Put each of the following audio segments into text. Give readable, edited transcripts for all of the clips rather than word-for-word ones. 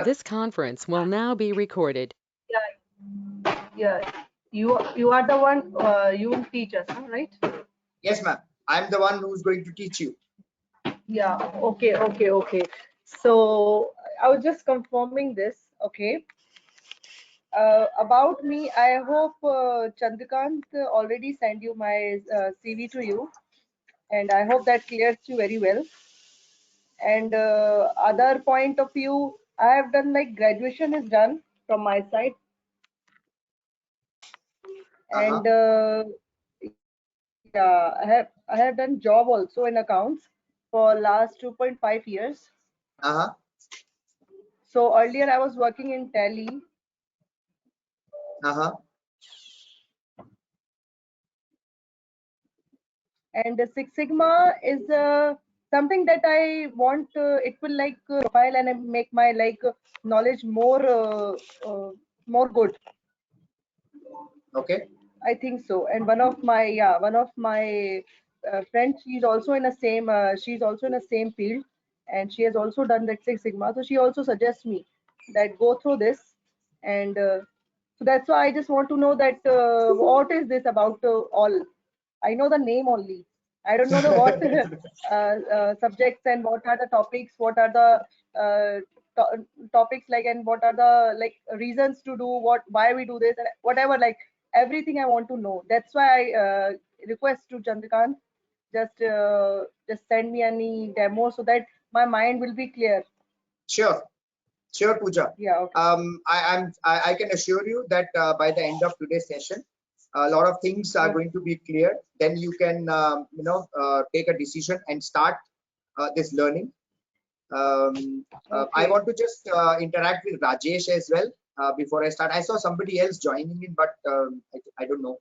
This conference will now be recorded. Yeah, yeah. You are the one. You will teach us, huh, right? Yes, ma'am. I'm the one who's going to teach you. Yeah. Okay. So I was just confirming this. Okay. About me, I hope Chandrakant already sent you my CV to you, and I hope that clears you very well. And other point of view, I have done like graduation is done from my side, and yeah, I have done job also in accounts for last 2.5 years. Uh-huh. So earlier I was working in Tally, Uh-huh. and Six Sigma is something that I want. It will like profile and make my like knowledge more good. Okay. I think so. And one of my friends, she's also in the same field, and she has also done that Six Sigma. So she also suggests me that go through this, and so that's why I just want to know that what is this about all. I know the name only. I don't know the what subjects and what are the topics, what are the topics like, and what are the like reasons to do what, why we do this, and whatever like everything I want to know. That's why I request to Chandrakant just send me any demo so that my mind will be clear. Sure. Sure, Pooja. Yeah. Okay. I can assure you that by the end of today's session, a lot of things are going to be clear. Then you can take a decision and start this learning. I want to just interact with Rajesh as well before I start. I saw somebody else joining in, but I don't know.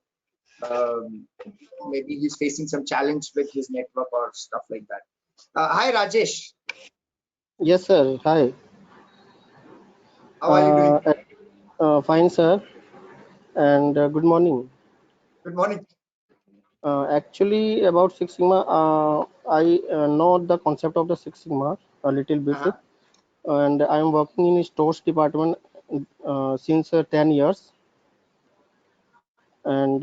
Maybe he's facing some challenge with his network or stuff like that. Hi, Rajesh. Yes, sir. Hi. How are you doing? Fine, sir. And good morning. Good morning. Actually, about Six Sigma, I know the concept of the Six Sigma a little bit, and I am working in stores department since 10 years. And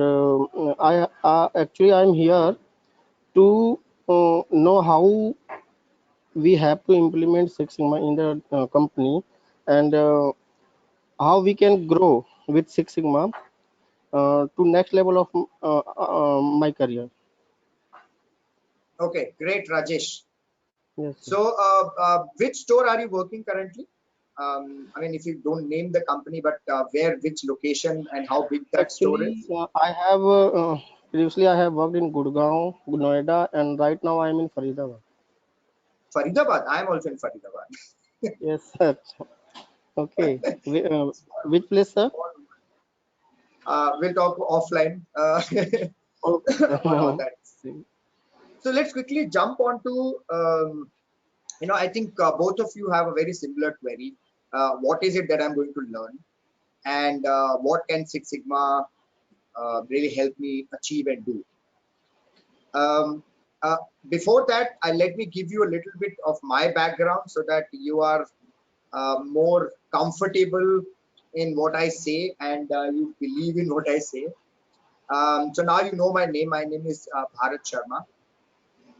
actually I am here to know how we have to implement Six Sigma in the company, and how we can grow with Six Sigma to next level of my career. Okay, great, Rajesh. Yes, sir. So, which store are you working currently? I mean, if you don't name the company, but which location, and how big that store Actually, is? I have previously I have worked in Gurgaon, Noida, and right now I am in Faridabad. Faridabad. I am also in Faridabad. Yes, sir. Okay. Which place, sir? We'll talk offline Okay. on that. So let's quickly jump onto. I think both of you have a very similar query. What is it that I'm going to learn, and what can Six Sigma really help me achieve and do? Uh, Before that, let me give you a little bit of my background so that you are more comfortable in what I say, and you believe in what I say. So now you know my name. My name is Bharat Sharma.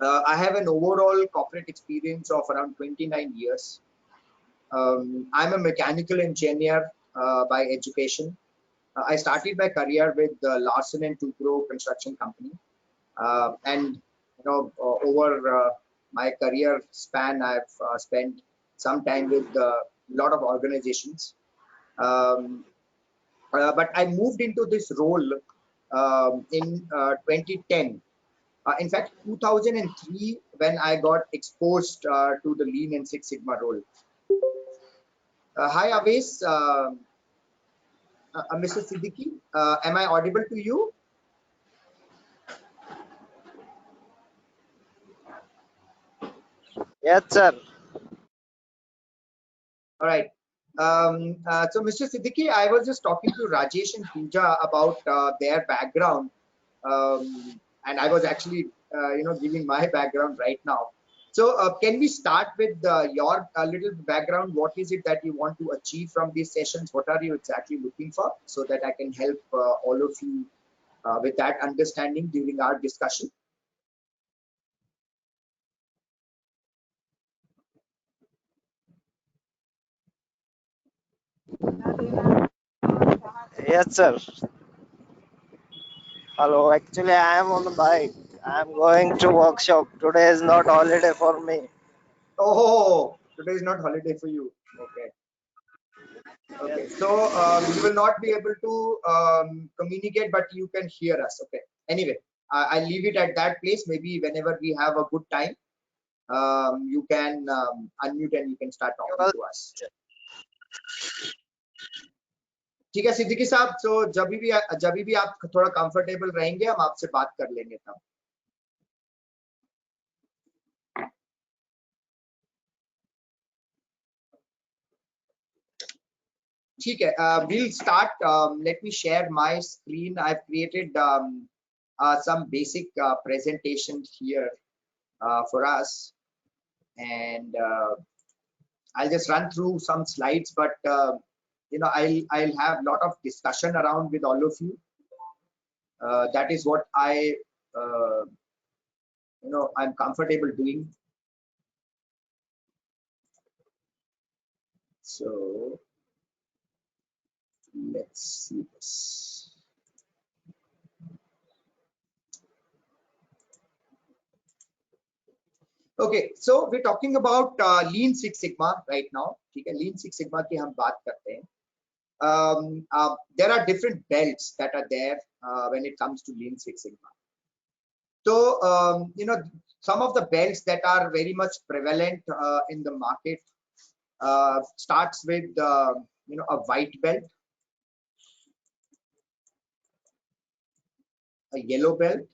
I have an overall corporate experience of around 29 years. I'm a mechanical engineer by education. I started my career with Larsen and Toubro Construction Company, and over my career span, I've spent some time with a lot of organizations. But I moved into this role in 2010. In fact, 2003, when I got exposed to the Lean and Six Sigma role. Hi, Aves, Mr. Siddiqui, am I audible to you? Yes, sir. All right. So, Mr. Siddiqui, I was just talking to Rajesh and Pooja about their background, and I was actually, giving my background right now. So can we start with your little background? What is it that you want to achieve from these sessions? What are you exactly looking for, so that I can help all of you with that understanding during our discussion? Yes, sir. Hello. Actually, I am on the bike. I am going to workshop. Today is not holiday for me. Oh, today is not holiday for you. Okay. Okay. Yes. So you will not be able to communicate, but you can hear us. Okay. Anyway, I'll leave it at that place. Maybe whenever we have a good time, you can unmute and you can start talking Well, to us. ठीक है सिद्दीकी साहब, तो जब भी आप थोड़ा comfortable रहेंगे हम आपसे बात कर लेंगे तब. ठीक है, we'll start. Let me share my screen. I've created some basic presentation here for us, and I'll just run through some slides, but you know, I'll have a lot of discussion around with all of you. That is what you know, I'm comfortable doing. So let's see this. Okay, so we're talking about Lean Six Sigma right now. Okay, Lean Six Sigma की हम बात करते हैं. There are different belts that are there when it comes to Lean Six Sigma. So you know, some of the belts that are very much prevalent in the market starts with you know, a white belt, a yellow belt.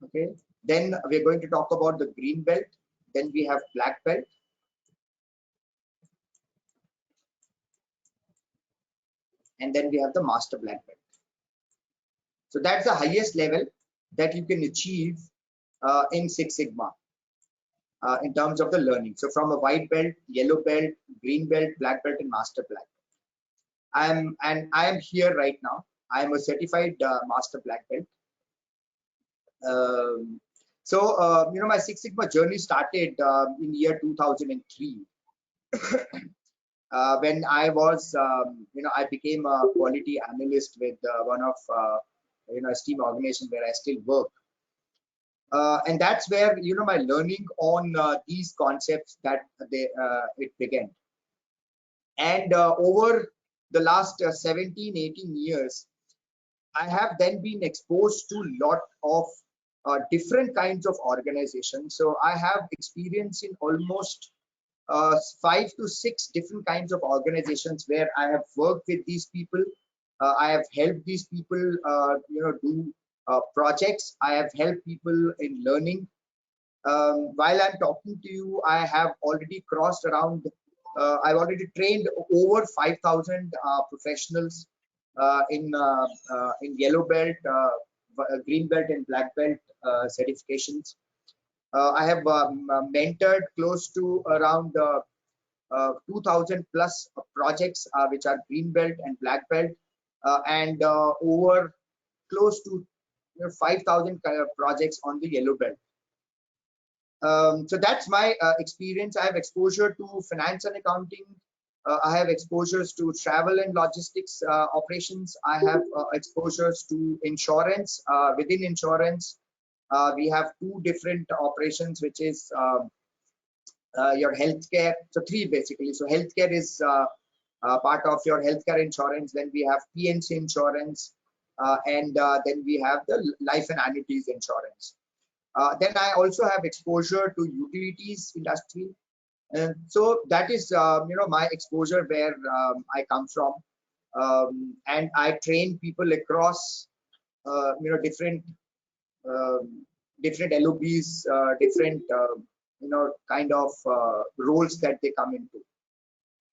Okay, then we're going to talk about the green belt. Then we have black belt. And then we have the master black belt. So that's the highest level that you can achieve in Six Sigma in terms of the learning. So from a white belt, yellow belt, green belt, black belt, and master black belt. I am here right now. I am a certified master black belt. You know, my Six Sigma journey started in year 2003. When I was, you know, I became a quality analyst with one of, you know, a STEAM organization where I still work. And that's where, you know, my learning on these concepts that it began. And over the last 17, 18 years, I have then been exposed to a lot of different kinds of organizations. So I have experience in almost 5 to 6 different kinds of organizations where I have worked with these people. I have helped these people, you know, do projects. I have helped people in learning. While I'm talking to you, I have already crossed around. I've already trained over 5,000 professionals in yellow belt, green belt, and black belt certifications. I have mentored close to around 2,000 plus projects which are green belt and black belt, and over close to 5,000 projects on the yellow belt. So that's my experience. I have exposure to finance and accounting. I have exposures to travel and logistics operations. I have exposures to insurance. Within insurance, we have 2 different operations, which is your healthcare. So 3 basically. So healthcare is part of your healthcare insurance. Then we have PNC insurance, and then we have the life and annuities insurance. Then I also have exposure to utilities industry. And so that is, you know, my exposure where I come from. And I train people across, you know, different LOBs, different, you know, kind of roles that they come into.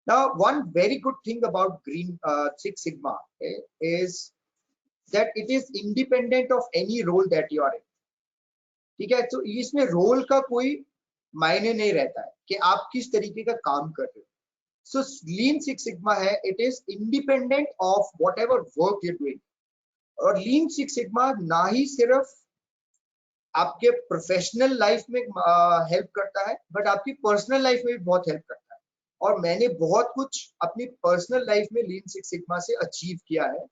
Now, one very good thing about Green Six Sigma is that it is independent of any role that you are in. ठीक है, तो इसमें role का कोई मायने नहीं रहता है कि आप किस तरीके का काम कर रहे हो. सो लीन सिक्स सिग्मा है, it is independent of what ever work you doing. और लीन सिक्स सिग्मा ना ही सिर्फ आपके प्रोफेशनल लाइफ में हेल्प करता है, बट आपकी पर्सनल लाइफ में भी बहुत हेल्प करता है. और मैंने बहुत कुछ अपनी पर्सनल लाइफ में लीन सिक्स सिग्मा से अचीव किया है,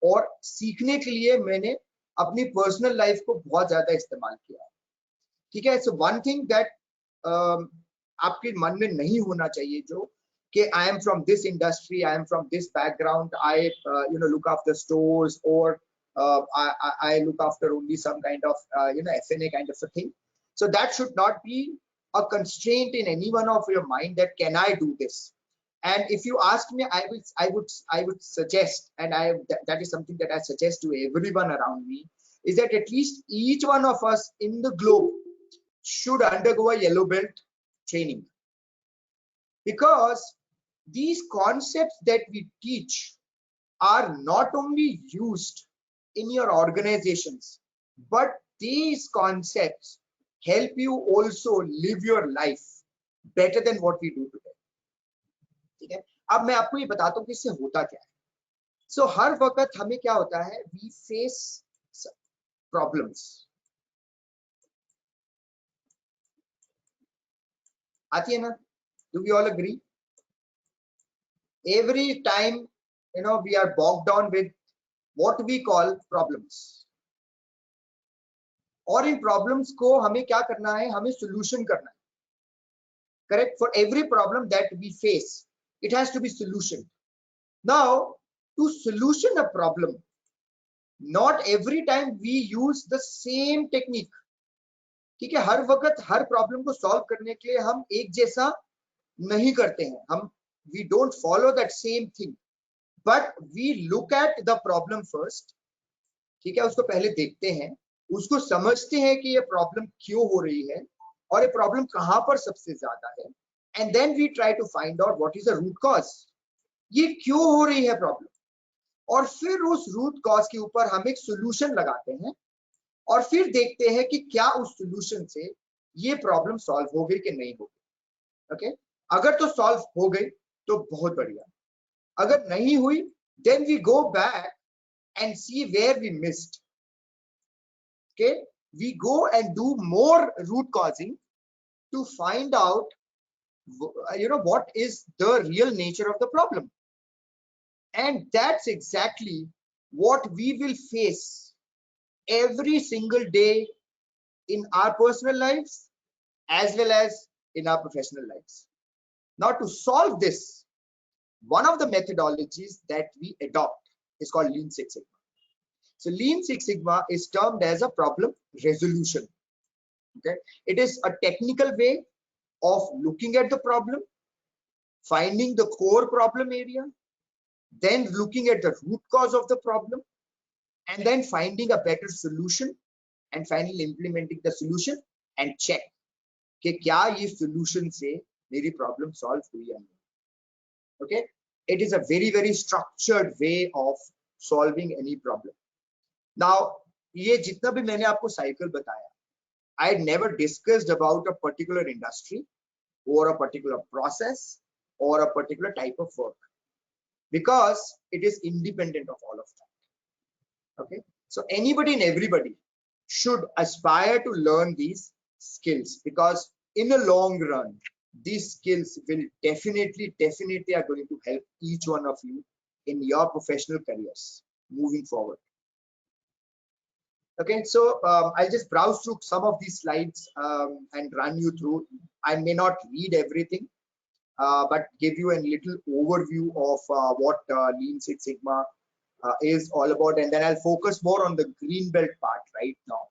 और सीखने के लिए मैंने अपनी पर्सनल लाइफ को बहुत ज्यादा इस्तेमाल किया है. ठीक है, सो वन थिंग दैट आपके मन में नहीं होना चाहिए जो कि I am from this industry, I am from this background, I look after stores, और I look after only some kind of FNA kind of a thing. So that should not be a constraint in any one of your mind that can I do this. And if you ask me, I would suggest, and that is something that I suggest to everyone around me, is that at least each one of us in the globe should undergo a yellow belt training, because these concepts that we teach are not only used in your organizations, but these concepts help you also live your life better than what we do today. ठीक है, अब मैं आपको ये बताता हूँ कि इससे होता क्या है. सो हर वक्त हमें क्या होता है, वी फेस प्रॉब्लम्स. आती है ना? Do we all agree? Every time we are bogged down with what we call problems, और इन प्रॉब्लम्स को हमें क्या करना है, हमें सोल्यूशन करना है. Correct? For every problem that we face, it has to be solution. Now to solution a problem, not every time we use the same technique. ठीक है, हर वक्त हर प्रॉब्लम को सॉल्व करने के लिए हम एक जैसा नहीं करते हैं. हम we don't follow that same thing, but we look at the problem first. ठीक है, उसको पहले देखते हैं, उसको समझते हैं कि ये प्रॉब्लम क्यों हो रही है और ये प्रॉब्लम कहां पर सबसे ज्यादा है, and then we try to find out what is the root cause. ये क्यों हो रही है प्रॉब्लम, और फिर उस रूट कॉज के ऊपर हम एक सोल्यूशन लगाते हैं, और फिर देखते हैं कि क्या उस सोल्यूशन से ये प्रॉब्लम सॉल्व हो गई कि नहीं हो गई. ओके, अगर तो सॉल्व हो गई तो बहुत बढ़िया, अगर नहीं हुई then we go back and see where we missed. Okay, we go and do more root causing to find out what is the real nature of the problem, and that's exactly what we will face every single day in our personal lives as well as in our professional lives. Now, to solve this, one of the methodologies that we adopt is called Lean Six Sigma. So Lean Six Sigma is termed as a problem resolution. Okay, it is a technical way of looking at the problem, finding the core problem area, then looking at the root cause of the problem, and then finding a better solution, and finally implementing the solution and check कि क्या ये solution से मेरी problem solve हुई है. Okay, it is a very structured way of solving any problem. Now, ये जितना भी मैंने आपको cycle बताया, I never discussed about a particular industry or a particular process or a particular type of work, because it is independent of all of that. Okay, so anybody and everybody should aspire to learn these skills, because in the long run, these skills will definitely are going to help each one of you in your professional careers moving forward. Okay, so I'll just browse through some of these slides and run you through. I may not read everything, but give you a little overview of what Lean Six Sigma is all about, and then I'll focus more on the green belt part right now,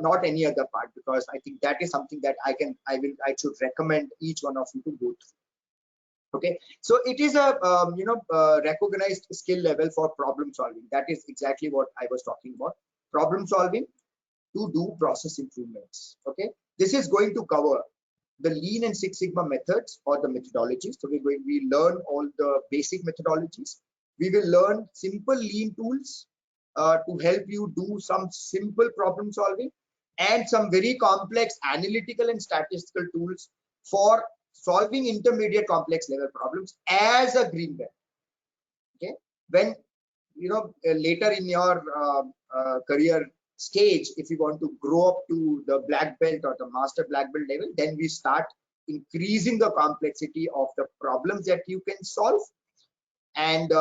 not any other part, because I think that is something that I should recommend each one of you to go through. Okay, so it is a recognized skill level for problem solving. That is exactly what I was talking about. Problem solving to do process improvements. Okay, this is going to cover the Lean and Six Sigma methods or the methodologies. So we learn all the basic methodologies. We will learn simple Lean tools to help you do some simple problem solving. and some very complex analytical and statistical tools for solving intermediate complex level problems as a green belt. Okay, when later in your career stage, if you want to grow up to the black belt or the master black belt level, then we start increasing the complexity of the problems that you can solve, and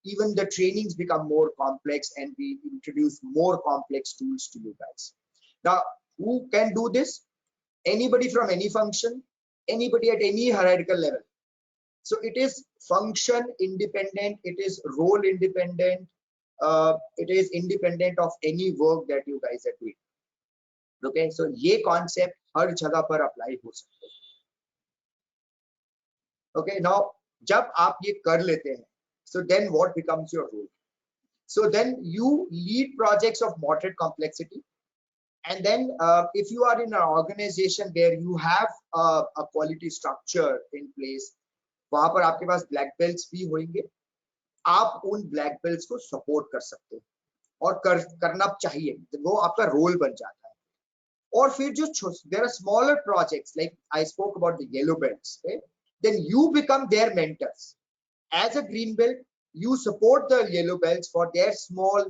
even the trainings become more complex, and we introduce more complex tools to you guys. Now, who can do this? Anybody from any function, anybody at any hierarchical level. So it is function independent, it is role independent, it is independent of any work that you guys are doing. Okay, so ये concept हर जगह पर apply हो सकते हैं. Okay, now जब आप ये कर लेते हैं, so then what becomes your role? So then you lead projects of moderate complexity, and then if you are in an organization where you have a quality structure in place, वहां पर आपके पास black belts भी होंगे, आप उन black belts को support कर सकते हैं और करना चाहिए, वो आपका रोल बन जाता है. और फिर जो there are smaller projects like I spoke about the yellow belts, okay? Then you become their mentors. As a green belt, you support the yellow belts for their small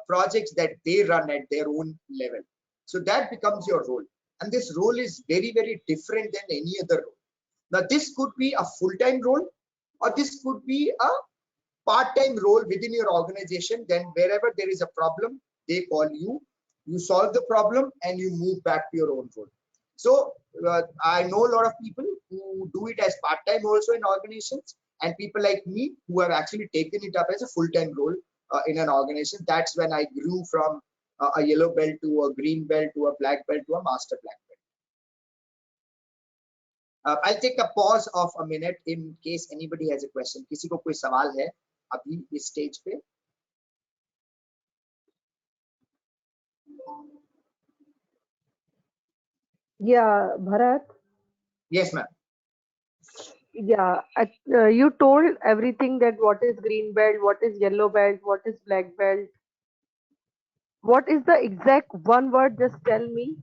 projects that they run at their own level. So that becomes your role, and this role is very, very different than any other role. Now, this could be a full-time role, or this could be a part-time role within your organization. Then wherever there is a problem, they call you, you solve the problem, and you move back to your own role. So I know a lot of people who do it as part-time also in organizations, and people like me who have actually taken it up as a full-time role in an organization. That's when I grew from a yellow belt to a green belt to a black belt to a master black belt. I'll take a pause of a minute in case anybody has a question. किसी को कोई सवाल है अभी इस stage पे? Yeah, Bharat. Yes, ma'am. Yeah, you told everything, that what is green belt, what is yellow belt, what is black belt. What is the exact one word? Just tell me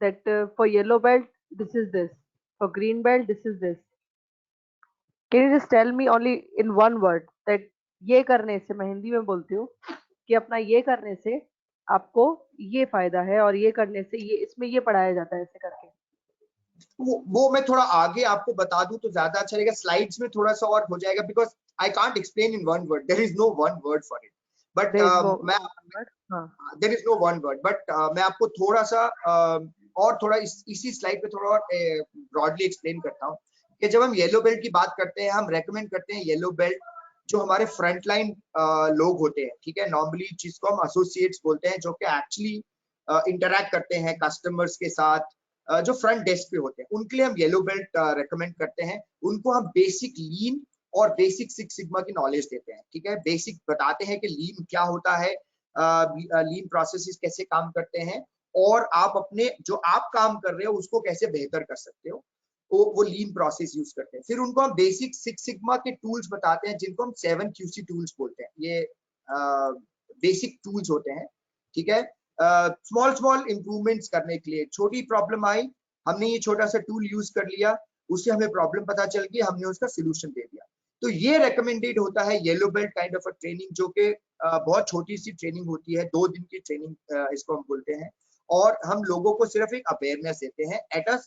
that for yellow belt, this is this. For green belt, this is this. Can you just tell me only in one word that ये करने से, मैं हिंदी में बोलती हूँ कि अपना ये करने से आपको ये फायदा है, और ये करने से ये, इसमें ये पढ़ाया जाता है ऐसे करके. वो मैं थोड़ा आगे आपको बता दूं तो ज्यादा अच्छा रहेगा. स्लाइड्स में थोड़ा सा और हो जाएगा, because I can't explain in one word. There is no one word for it, but there is no one word. But मैं आपको थोड़ा सा और थोड़ा इसी स्लाइड पे थोड़ा और ब्रॉडली एक्सप्लेन करता हूँ कि जब हम येलो बेल्ट की बात करते हैं, हम रेकमेंड करते हैं येलो बेल्ट जो हमारे फ्रंटलाइन लोग होते हैं, ठीक है, नॉर्मली जिसको हम एसोसिएट्स बोलते हैं, जो कि एक्चुअली इंटरैक्ट करते हैं कस्टमर्स के साथ, जो फ्रंट डेस्क पे होते हैं, उनके लिए हम येलो बेल्ट रेकमेंड करते हैं. उनको हम बेसिक लीन और बेसिक सिक्स सिग्मा की नॉलेज देते हैं, ठीक है. बेसिक बताते हैं कि लीन क्या होता है, लीन प्रोसेसेस कैसे काम करते हैं, और आप अपने जो आप काम कर रहे हो उसको कैसे बेहतर कर सकते हो, वो लीन प्रोसेस यूज करते हैं. फिर उनको हम बेसिक सिक्स सिग्मा के टूल्स बताते हैं, जिनको हम 7QC टूल्स बोलते हैं. ये बेसिक टूल्स होते हैं, ठीक है. स्मॉल इंप्रूवमेंट्स करने के लिए, छोटी प्रॉब्लम आई, हमने ये छोटा सा टूल यूज कर लिया, उससे हमें प्रॉब्लम पता चल गई, हमने उसका सोल्यूशन दे दिया. तो ये रेकमेंडेड होता है yellow belt kind of a training, जो कि बहुत छोटी सी ट्रेनिंग होती है, 2 दिन की ट्रेनिंग इसको हम बोलते हैं. और हम लोगों को सिर्फ एक अवेयरनेस देते हैं एट अ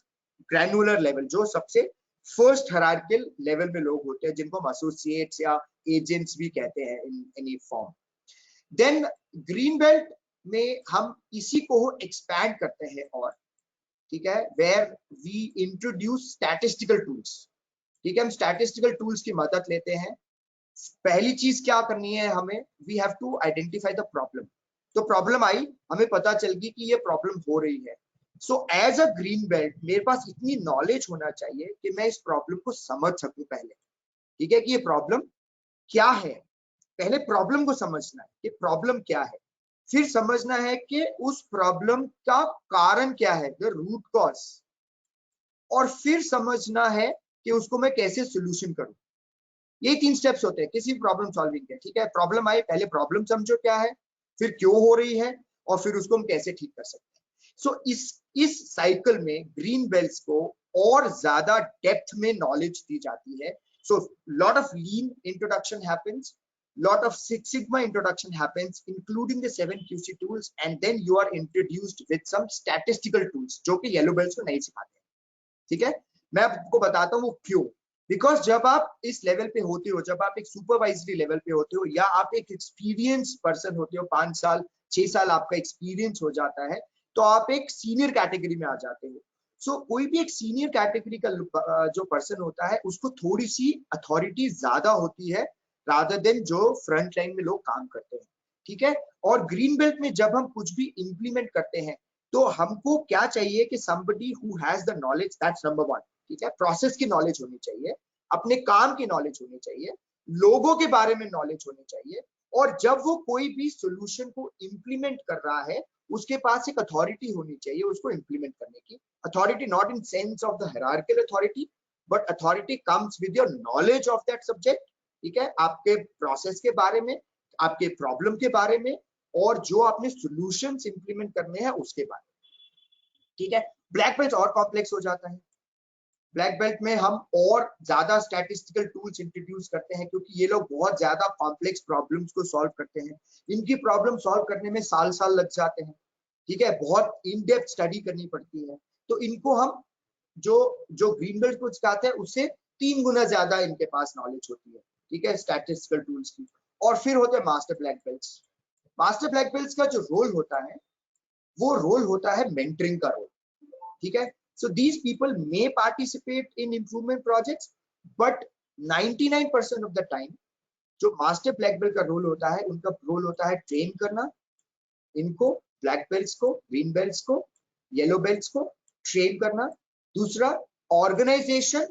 ग्रैनुलर लेवल, जो सबसे फर्स्ट हायरार्किकल लेवल में लोग होते हैं, जिनको हम एसोसिएट्स या एजेंट्स भी कहते हैं in any form. Then green belt में हम इसी को एक्सपैंड करते हैं और, ठीक है, where we introduce statistical tools. ठीक है, हम स्टैटिस्टिकल टूल्स की मदद लेते हैं. पहली चीज क्या करनी है हमें, we have to identify the problem. तो प्रॉब्लम आई, हमें पता चल गई कि ये प्रॉब्लम हो रही है. So as a green belt मेरे पास इतनी नॉलेज होना चाहिए कि मैं इस प्रॉब्लम को समझ सकूं पहले, ठीक है, कि ये प्रॉब्लम क्या है. पहले प्रॉब्लम को समझना है कि प्रॉब्लम क्या है, फिर समझना है कि उस प्रॉब्लम का कारण क्या है, द रूट कॉज, और फिर समझना है कि उसको मैं कैसे सोल्यूशन करूं. ये 3 स्टेप्स होते हैं किसी प्रॉब्लम सॉल्विंग के, ठीक है. प्रॉब्लम आई, पहले प्रॉब्लम समझो क्या है, फिर क्यों हो रही है, और फिर उसको हम कैसे ठीक कर सकते हैं. सो इस साइकिल में ग्रीन बेल्ट्स को और ज्यादा डेप्थ में नॉलेज दी जाती है. So lot of lean introduction happens, lot of Six Sigma introduction happens, including the 7 QC tools, and then you are introduced with some statistical tools जो कि येलो बेल्ट्स को नहीं सिखाते. ठीक है, मैं आपको बताता हूँ वो क्यों. बिकॉज जब आप इस लेवल पे होते हो, जब आप एक सुपरवाइजरी लेवल पे होते हो, या आप एक एक्सपीरियंस पर्सन होते हो, 5 साल 6 साल आपका एक्सपीरियंस हो जाता है, तो आप एक सीनियर कैटेगरी में आ जाते हो. सो कोई भी एक सीनियर कैटेगरी का जो पर्सन होता है, उसको थोड़ी सी अथॉरिटी ज्यादा होती है रादर देन जो फ्रंट लाइन में लोग काम करते हैं. ठीक है, और ग्रीन बेल्ट में जब हम कुछ भी इंप्लीमेंट करते हैं, तो हमको क्या चाहिए कि somebody who has the knowledge, that's number one. ठीक है, प्रोसेस की नॉलेज होनी चाहिए, अपने काम की नॉलेज होनी चाहिए, लोगों के बारे में नॉलेज होनी चाहिए, और जब वो कोई भी सोल्यूशन को इंप्लीमेंट कर रहा है, उसके पास एक अथॉरिटी होनी चाहिए उसको इंप्लीमेंट करने की. Authority not in sense of the hierarchical authority, but authority comes with your knowledge of that subject. ठीक है, आपके प्रोसेस के बारे में, आपके प्रॉब्लम के बारे में, और जो आपने सॉल्यूशंस इंप्लीमेंट करने हैं उसके बारे में. ठीक है, ब्लैक बेल्ट और कॉम्प्लेक्स हो जाता है. ब्लैक बेल्ट में हम और ज्यादा स्टैटिस्टिकल टूल्स इंट्रोड्यूस करते हैं, क्योंकि ये लोग बहुत ज्यादा कॉम्प्लेक्स प्रॉब्लम्स को सॉल्व करते हैं. इनकी प्रॉब्लम सॉल्व करने में साल साल लग जाते हैं. ठीक है, बहुत इन डेप्थ स्टडी करनी पड़ती है. तो इनको हम जो ग्रीन बेल्ट को सिखाते हैं उससे 3 गुना ज्यादा इनके पास नॉलेज होती है. ठीक है, स्टैटिस्टिकल टूल्स की. और फिर होते हैं master black belts. Master black belts का जो रोल होता है, वो रोल होता है मेंटरिंग का रोल. ठीक है, so these people may participate in improvement projects, but 99% of the time जो मास्टर ब्लैक बेल्ट का रोल होता है, उनका रोल होता है ट्रेन करना इनको, ब्लैक बेल्ट्स को, ग्रीन बेल्ट्स को, येलो बेल्ट्स को ट्रेन करना. दूसरा, ऑर्गेनाइजेशन.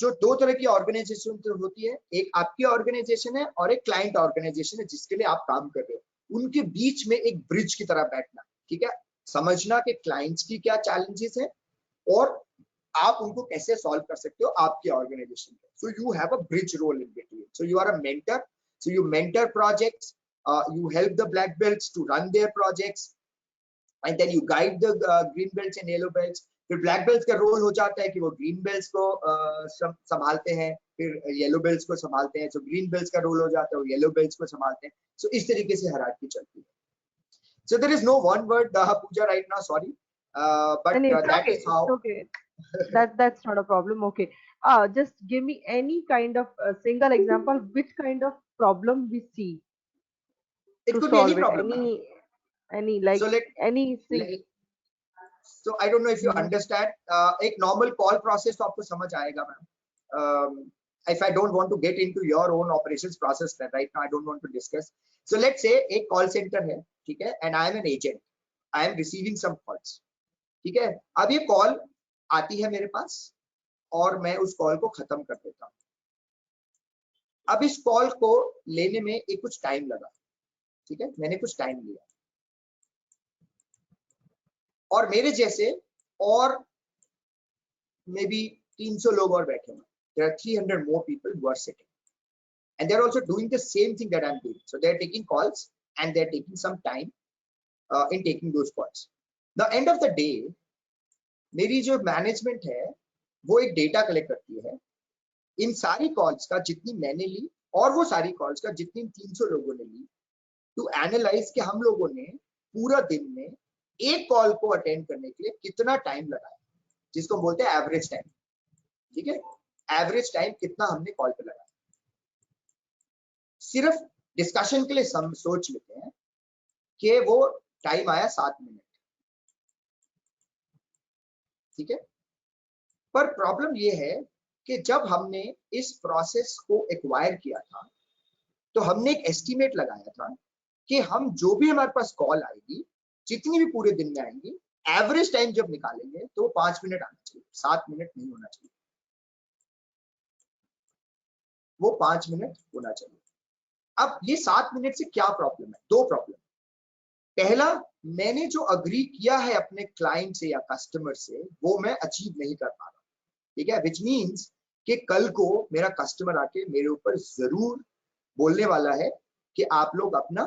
जो 2 तरह की ऑर्गेनाइजेशन होती है, एक आपकी ऑर्गेनाइजेशन है और एक क्लाइंट ऑर्गेनाइजेशन है जिसके लिए आप काम कर रहे हो. उनके बीच में एक ब्रिज की तरह बैठना. ठीक है, समझना कि क्लाइंट्स की क्या चैलेंजेस है और आप उनको कैसे सॉल्व कर सकते हो आपके ऑर्गेनाइजेशन में. So you have a bridge role in between. So you are a mentor. So you mentor projects, you help the black belts to run their projects, and then you guide the green belts and yellow belts. फिर black belts का role हो जाता है कि वो green belts को संभालते हैं, फिर येलो बेल्ट्स को संभालते हैं. सो ग्रीन बेल्ट्स का रोल हो जाता है वो येलो बेल्ट्स को संभालते हैं. सो इस तरीके से हायरार्की चलती है. So there is no one word, Pooja, right now. Sorry, but And it's that okay. is how. It's okay. That's not a problem. Okay. Just give me any kind of single example. Which kind of problem we see It to could be any solve it? problem, ma'am. Any like So any so I don't know if you Mhm. understand. एक normal call process तो आपको समझ आएगा, ma'am. If I don't want to get into your own operations process right now, I don't want to discuss. So let's say एक call center है, ठीक है, and I am an agent. I am receiving some calls. ठीक है, अब ये call आती है मेरे पास और मैं उस कॉल को खत्म कर देता हूँ. अब इस कॉल को लेने में एक कुछ टाइम लगा. ठीक है, मैंने कुछ टाइम लिया और मेरे जैसे और मे बी 300 लोग और बैठे हैं. There are 300 more people who are sitting and they are also doing the same thing that I'm doing. So they are taking calls and they are taking some time in taking those calls. The end of the day, मेरी जो management है वो एक data collect करती है इन सारी calls का जितनी मैंने ली और वो सारी कॉल्स का जितनी 300 लोगों ने ली, टू एनालाइज कि हम लोगों ने पूरा दिन में एक कॉल को अटेंड करने के लिए कितना टाइम लगाया, जिसको बोलते हैं एवरेज टाइम. ठीक है, एवरेज टाइम कितना हमने कॉल पे लगाया. सिर्फ डिस्कशन के लिए सोच लेते हैं कि वो टाइम आया 7 मिनट. ठीक है, पर प्रॉब्लम ये है कि जब हमने इस प्रोसेस को एक्वायर किया था तो हमने एक एस्टिमेट लगाया था कि हम जो भी हमारे पास कॉल आएगी, जितनी भी पूरे दिन में आएंगी, एवरेज टाइम जब निकालेंगे तो 5 मिनट आना चाहिए, 7 मिनट नहीं होना चाहिए, वो 5 मिनट होना चाहिए. अब ये 7 मिनट से क्या प्रॉब्लम है? 2 प्रॉब्लम. पहला, मैंने जो अग्री किया है अपने क्लाइंट से या कस्टमर से वो मैं अचीव नहीं कर पा रहा. ठीक है, विच मीन्स कि कल को मेरा कस्टमर आके मेरे ऊपर जरूर बोलने वाला है कि आप लोग अपना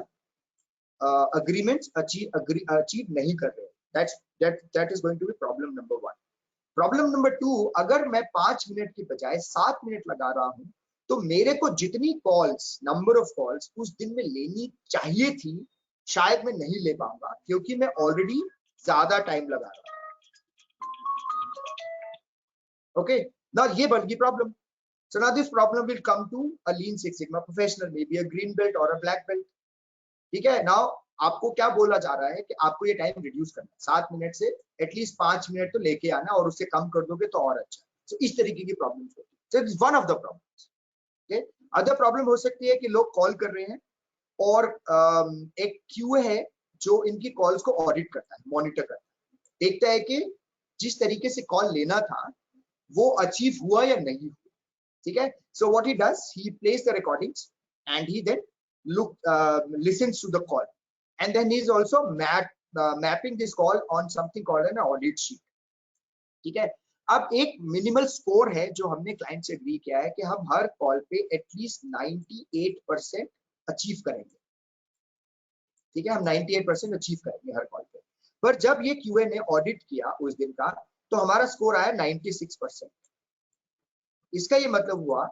अग्रीमेंट अचीव नहीं कर रहे. that is going to be problem number 1. Problem number 2, अगर मैं 5 मिनट की बजाय 7 मिनट लगा रहा हूं तो मेरे को जितनी कॉल्स, नंबर ऑफ कॉल्स उस दिन में लेनी चाहिए थी, शायद मैं नहीं ले पाऊंगा क्योंकि मैं ऑलरेडी ज्यादा टाइम लगा रहा हूं. ओके, नाउ ये बन गई problem. So now this problem will come to a Lean Six Sigma professional, maybe a green belt or a black belt. ठीक है. Now आपको क्या बोला जा रहा है कि आपको ये टाइम रिड्यूस करना है, 7 मिनट से एटलीस्ट 5 मिनट तो लेके आना, और उससे कम कर दोगे तो और अच्छा. So इस तरीके की प्रॉब्लम्स होती है. So it's one of the problems. Okay. Other problem हो सकती है कि लोग कॉल कर रहे हैं और एक क्यूए है जो इनकी कॉल्स को ऑडिट करता है, मॉनिटर करता है, देखता है कि जिस तरीके से कॉल लेना था वो अचीव हुआ या नहीं हुआ. ठीक है. So what he does, he plays the recordings and he then listens to the call, and then he is also mapping this call on something called an audit sheet. ठीक है. अब एक मिनिमल स्कोर है जो हमने client से agree किया है कि हम हर कॉल पे एटलीस्ट 98% अचीव करेंगे. ठीक है, हम 98% अचीव करेंगे हर कॉल पे. पर जब ये क्यूए ने ऑडिट किया उस दिन का तो हमारा स्कोर आया 96%. इसका ये मतलब हुआ,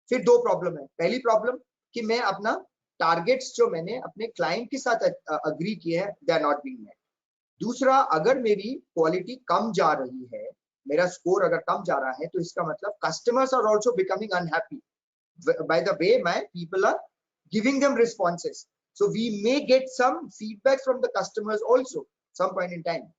फिर 2 प्रॉब्लम है. पहली प्रॉब्लम कि मैं अपना टारगेट्स जो मैंने अपने क्लाइंट के साथ अग्री किए हैं, they are not being met. दूसरा, अगर मेरी क्वालिटी कम जा रही है, मेरा स्कोर अगर कम जा रहा है, तो इसका मतलब customers are also becoming unhappy by the way my people are giving them responses. So we may get some feedback from the customers also some point in time.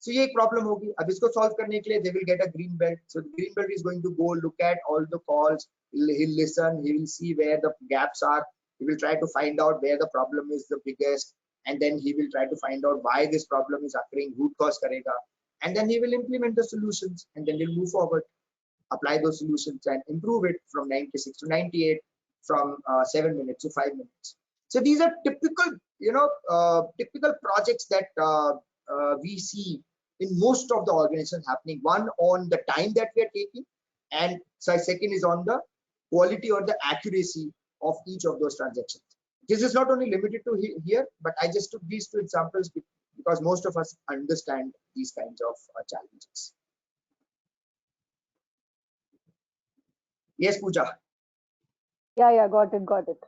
So ये एक प्रॉब्लम होगी. अब इसको सॉल्व करने के लिए they will get a green belt. So the green belt is going to go look at all the calls, he'll listen, he will see where the gaps are, he will try to find out where the problem is the biggest, and then he will try to find out why this problem is occurring, root cause karega, and then he will implement the solutions, and then he'll move forward, apply those solutions and improve it from 96 to 98, from 7 minutes to 5 minutes. So these are typical, typical projects that we see in most of the organizations happening. One on the time that we are taking, and second is on the quality or the accuracy of each of those transactions. This is not only limited to here, but I just took these 2 examples because most of us understand these kinds of challenges. Yes, Pooja. Yeah, got it.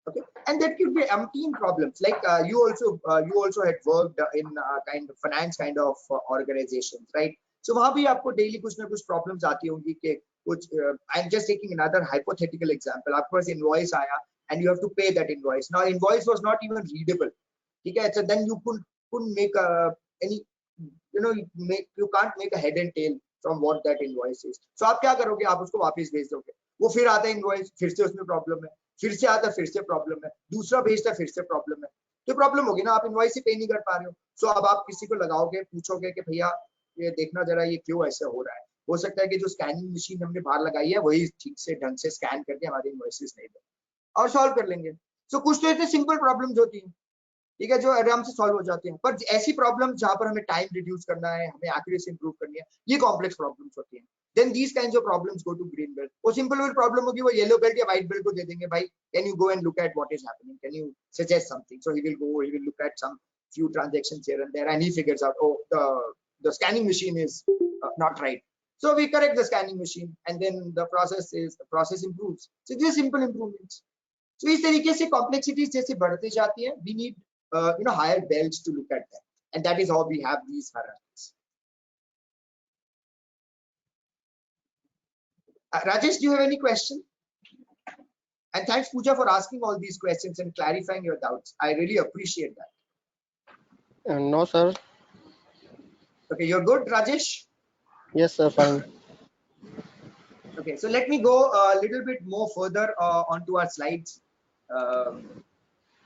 Okay, and that could be umpteen problems. Like you also had worked in kind of finance kind of organizations, right? So वहाँ भी आपको daily कुछ ना कुछ problems आती होंगी कि कुछ. I'm just taking another hypothetical example. आपके पास invoice आया and you have to pay that invoice. Now invoice was not even readable. ठीक है. So then you couldn't make any, you can't make a head and tail from what that invoice is. So आप क्या करोगे? आप उसको वापस भेज दोगे. वो फिर आता है invoice, फिर से उसमें problem है, फिर से आता, फिर से प्रॉब्लम है, दूसरा भेजता, फिर से प्रॉब्लम है. तो प्रॉब्लम होगी ना, आप इनवॉइस ही पे नहीं कर पा रहे हो. सो अब आप किसी को लगाओगे, पूछोगे कि भैया ये देखना जरा ये क्यों ऐसा हो रहा है. हो सकता है कि जो स्कैनिंग मशीन हमने बाहर लगाई है वही ठीक से ढंग से स्कैन करके हमारे इनवॉइसेस नहीं दे, और सॉल्व कर लेंगे. सो कुछ तो इतने सिंपल प्रॉब्लम्स होती हैं, ठीक है, जो आराम से सॉल्व हो जाते हैं. पर ऐसी प्रॉब्लम जहां पर हमें टाइम रिड्यूस करना है, हमें एक्यूरेसी इंप्रूव करनी है, ये कॉम्प्लेक्स प्रॉब्लम्स होती हैं. Then these kinds of problems go to green belt. वो सिंपल प्रॉब्लम होगी, वो येलो बेल्ट या व्हाइट बेल्ट को दे देंगे. भाई, can you go and look at what is happening? Can you suggest something? So he will look at some few transactions here and there, and he figures out, oh, the scanning machine is not right. So we correct the scanning machine, and then the process improves. So these are simple improvements. So इस तरीके से complexities जैसे बढ़ते जाती हैं, we need higher belts to look at that, and that is how we have these hierarchies. Rajesh, do you have any question? And thanks, Pooja, for asking all these questions and clarifying your doubts. I really appreciate that. No, sir. Okay, you're good, Rajesh? Yes, sir, fine. Okay, so let me go a little bit more further onto our slides.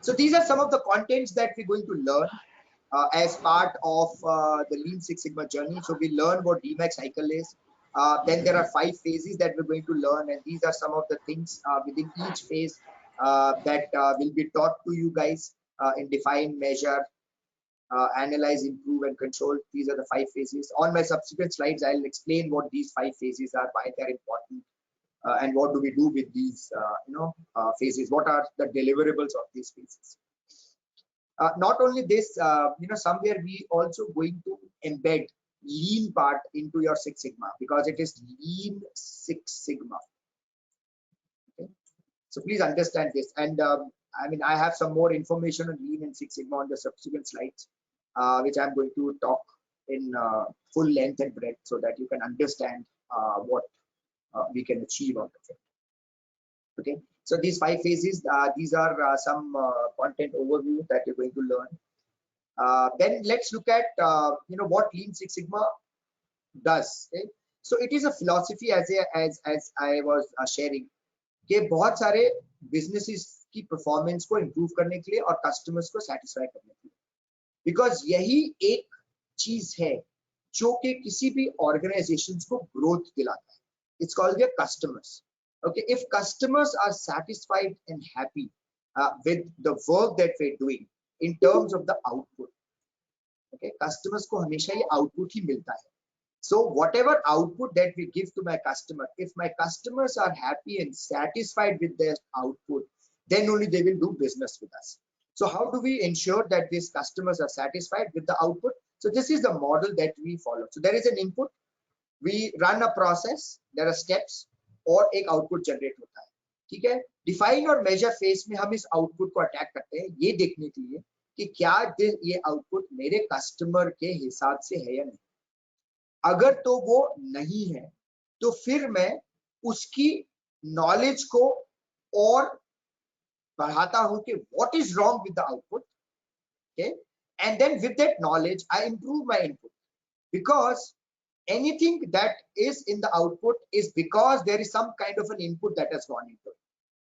So these are some of the contents that we're going to learn as part of the Lean Six Sigma journey. So we learn what DMAX cycle is. Then there are 5 phases that we're going to learn, and these are some of the things within each phase that will be taught to you guys in define, measure, analyze, improve, and control. These are the 5 phases. On my subsequent slides, I'll explain what these 5 phases are, why they're important, and what do we do with these phases. What are the deliverables of these phases? Not only this, somewhere we also going to embed lean part into your Six Sigma, because it is lean Six Sigma. Okay? So please understand this. And I mean, I have some more information on lean and Six Sigma on the subsequent slides, which I'm going to talk in full length and breadth, so that you can understand what we can achieve out of it. Okay, so these 5 phases, these are some content overview that you're going to learn. Then let's look at what Lean Six Sigma does. Okay? So it is a philosophy, as I was sharing, कि बहुत सारे businesses की performance को improve करने के लिए और customers को satisfy करने के लिए, because यही एक चीज है जो कि किसी भी organizations को growth दिलाता है. It's called their customers. Okay, if customers are satisfied and happy with the work that we're doing in terms of the output, okay, customers को हमेशा ये output ही मिलता है. So whatever output that we give to my customer, if my customers are happy and satisfied with their output, then only they will do business with us. So how do we ensure that these customers are satisfied with the output? So this is the model that we follow. So there is an input, we run a process, there are steps, और एक output generate होता है. ठीक है, define और major phase में हम इस आउटपुट को अटैक करते हैं ये देखने के लिए कि क्या ये आउटपुट मेरे कस्टमर के हिसाब से है या नहीं. अगर तो वो नहीं है तो फिर मैं उसकी नॉलेज को और बढ़ाता हूं कि what is wrong with the output. Okay, and then with that knowledge I improve my input, because anything that is in the output is because there is some kind of an input that has gone into it.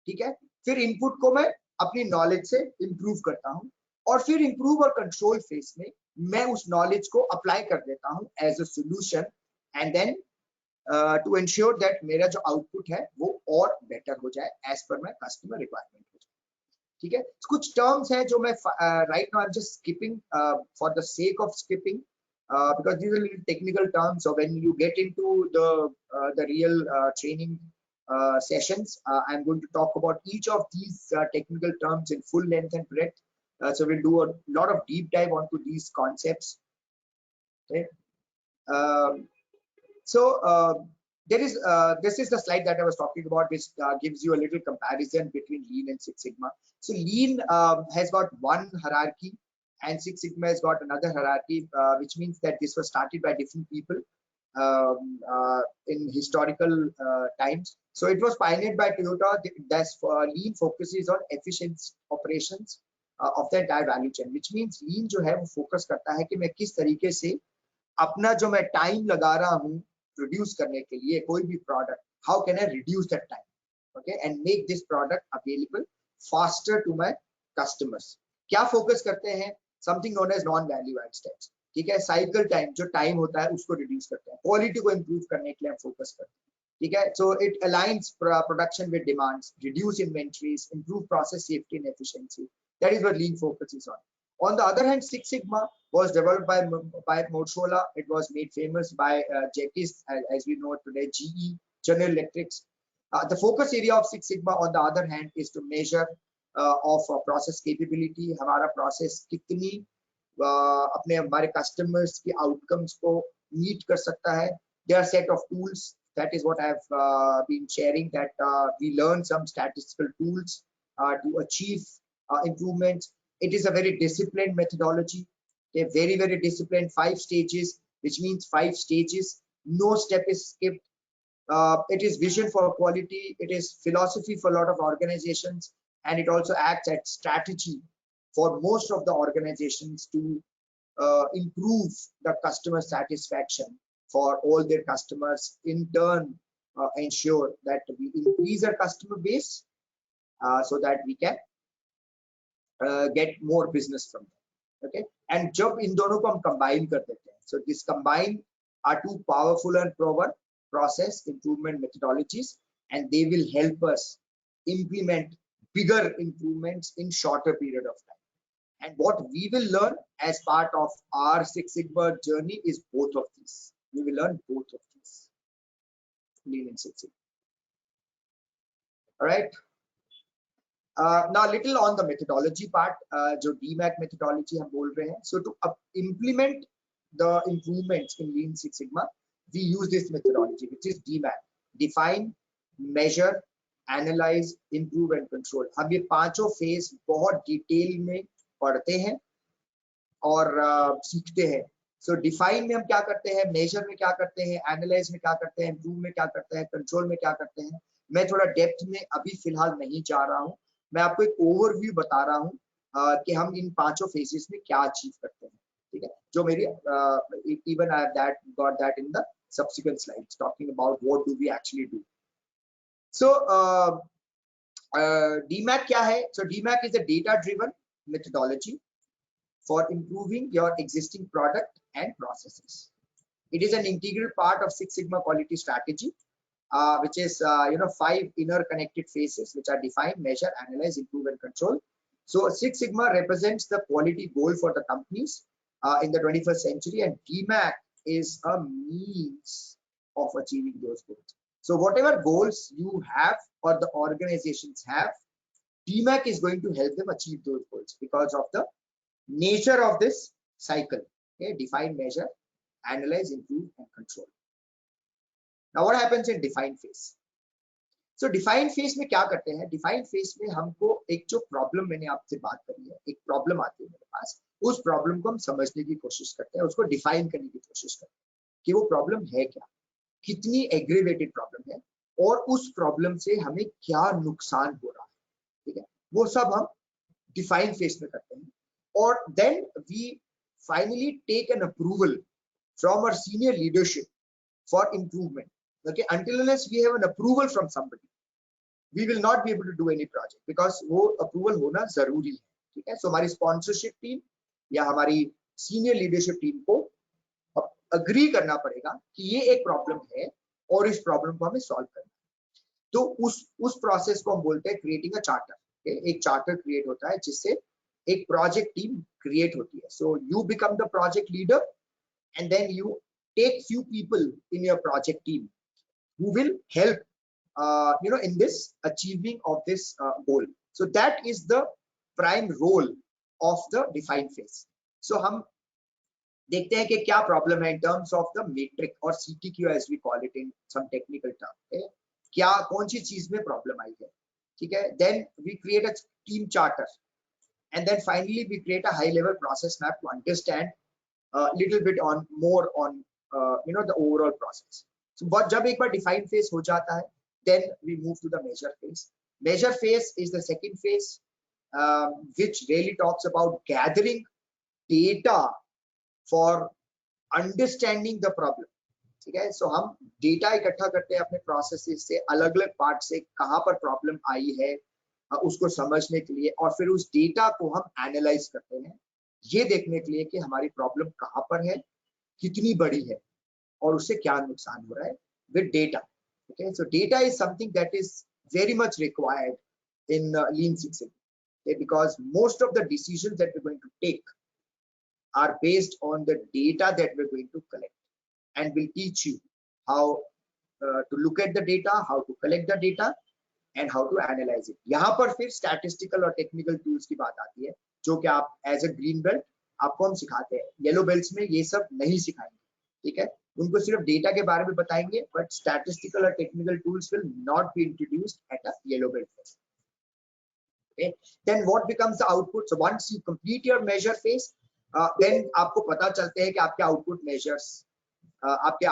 ठीक है, फिर input को मैं अपनी knowledge से improve करता हूं और फिर इंप्रूव और कंट्रोल फेज में मैं उस नॉलेज को अप्लाई कर देता हूं as a solution, and then to ensure that मेरा जो आउटपुट है वो और बेटर हो जाए as per my customer requirement हो जाए. ठीक है, कुछ टर्म्स हैं जो मैं right now I am just skipping for the sake of skipping, because these are little technical terms. So when you get into the real training sessions, I'm going to talk about each of these technical terms in full length and breadth. So we'll do a lot of deep dive onto these concepts. Okay. This is the slide that I was talking about, which gives you a little comparison between Lean and Six Sigma. So Lean has got one hierarchy, and Six Sigma has got another hierarchy, which means that this was started by different people in historical times. So it was pioneered by Toyota. That's Lean focuses on efficient operations of the entire value chain, which means Lean जो है वो focus करता है कि मैं किस तरीके से अपना जो मैं टाइम लगा रहा हूँ प्रोड्यूस करने के लिए कोई भी product, how can I reduce that time, okay, and make this product available faster to my customers. क्या फोकस करते हैं? Something known as non value add steps. ठीक है, साइकिल टाइम जो टाइम होता है उसको रिड्यूस करते हैं, क्वालिटी को इंप्रूव करने के लिए हम फोकस करते हैं. ठीक है, so it aligns production with demands, reduce inventories, improve process safety and efficiency. That is what lean focuses on. On the other hand, Six Sigma was developed by Motorola. It was made famous by Jekis, as we know today, GE, General Electrics. The focus area of Six Sigma, on the other hand, is to measure of process capability. हमारा process कितनी अपने हमारे customers की outcomes को meet कर सकता है. There are set of tools. That is what I have been sharing. That we learn some statistical tools to achieve improvements. It is a very disciplined methodology. Okay, very, very disciplined. 5 stages, which means 5 stages. No step is skipped. It is vision for quality. It is philosophy for a lot of organizations, and it also acts as strategy for most of the organizations to improve the customer satisfaction for all their customers. In turn, ensure that we increase our customer base so that we can get more business from them. Okay, and जब इन दोनों को हम combine कर देते हैं, so this combine are 2 powerful and proven process improvement methodologies, and they will help us implement bigger improvements in shorter period of time. And what we will learn as part of our Six Sigma journey is both of these. We will learn both of these, Lean and Six Sigma. All right. Now little on the methodology part, जो DMAC methodology हम बोल रहे हैं. So to implement the improvements in Lean Six Sigma, we use this methodology, which is DMAC: define, measure, analyze, improve and control. हम ये पांचों phase बहुत detail में पढ़ते हैं और सीखते हैं. So define में हम क्या करते हैं, measure में क्या करते हैं, analyze में क्या करते हैं, improve में क्या करते हैं, control में क्या करते हैं. मैं थोड़ा डेप्थ में अभी फिलहाल नहीं जा रहा हूँ. मैं आपको एक ओवरव्यू बता रहा हूँ कि हम इन पांचों फेजेस में क्या अचीव करते हैं. ठीक है, जो मेरी even I have got that in the subsequent slides talking about what do we actually do. So DMAC क्या है? So DMAC is a data driven methodology for improving your existing product and processes. It is an integral part of Six Sigma quality strategy, which is 5 inner connected phases which are define, measure, analyze, improve and control. So Six Sigma represents the quality goal for the companies in the 21st century, and DMAC is a means of achieving those goals. So whatever goals you have or the organizations have, DMAC is going to help them achieve those goals because of the nature of this cycle. Okay, define, measure, analyze, improve and control. Now what happens in define phase? So define phase में क्या करते हैं? Define phase में हमको एक जो problem, मैंने आपसे बात करी है, एक प्रॉब्लम आती है मेरे पास, उस प्रॉब्लम को हम समझने की कोशिश करते हैं, उसको डिफाइन करने की कोशिश करते हैं कि वो प्रॉब्लम है क्या, कितनी एग्रीवेटेड प्रॉब्लम है और उस प्रॉब्लम से हमें क्या नुकसान हो रहा है. ठीक है, वो सब हम डिफाइन फेज में करते हैं. और then we finally take an approval from our senior leadership for improvement. Okay, until unless we have an approval from somebody, we will not be able to do any project because वो approval होना जरूरी है. ठीक है, so हमारी sponsorship team या हमारी senior leadership team को agree करना पड़ेगा कि ये एक problem है और इस problem को हमें solve करना है. तो उस process को हम बोलते हैं creating a charter. Okay, एक charter create होता है जिससे एक project team create होती है. So you become the project leader and then you take few people in your project team who will help in this achieving of this goal. So that is the prime role of the define phase. So हम देखते हैं कि क्या problem है in terms of the metric or CTQ as we call it in some technical term. Okay? क्या कौन सी चीज में problem आई है. ठीक है, then we create a team charter and then finally we create a high level process map to understand little bit on more on the overall process. So but जब एक बार define phase हो जाता है, then we move to the measure phase. Measure phase is the second phase which really talks about gathering data for understanding the problem. ठीक है, so हम data इकट्ठा करते हैं अपने processes से, अलग अलग part से कहाँ पर problem आई है उसको समझने के लिए, और फिर उस data को हम analyze करते हैं ये देखने के लिए कि हमारी प्रॉब्लम कहाँ पर है, कितनी बड़ी है और उससे क्या नुकसान हो रहा है with data. Okay, so data is something that is very much required in Lean Six Sigma. Okay, because most of the decisions that we're going to take are based on the data that we're going to collect, and we'll teach you how to look at the data, how to collect the data and how to analyze it. यहाँ पर फिर statistical और technical tools की बात आती है जो कि आप as a green belt आपको हम सिखाते हैं. येलो बेल्ट्स में ये सब नहीं सिखाएंगे. ठीक है, उनको सिर्फ डेटा के बारे में बताएंगे, but statistical और technical tools will not be introduced at a yellow belt phase. Okay, then what becomes the output? So once you complete your measure phase, then आपको पता चलते हैं कि आपके output measures, आपके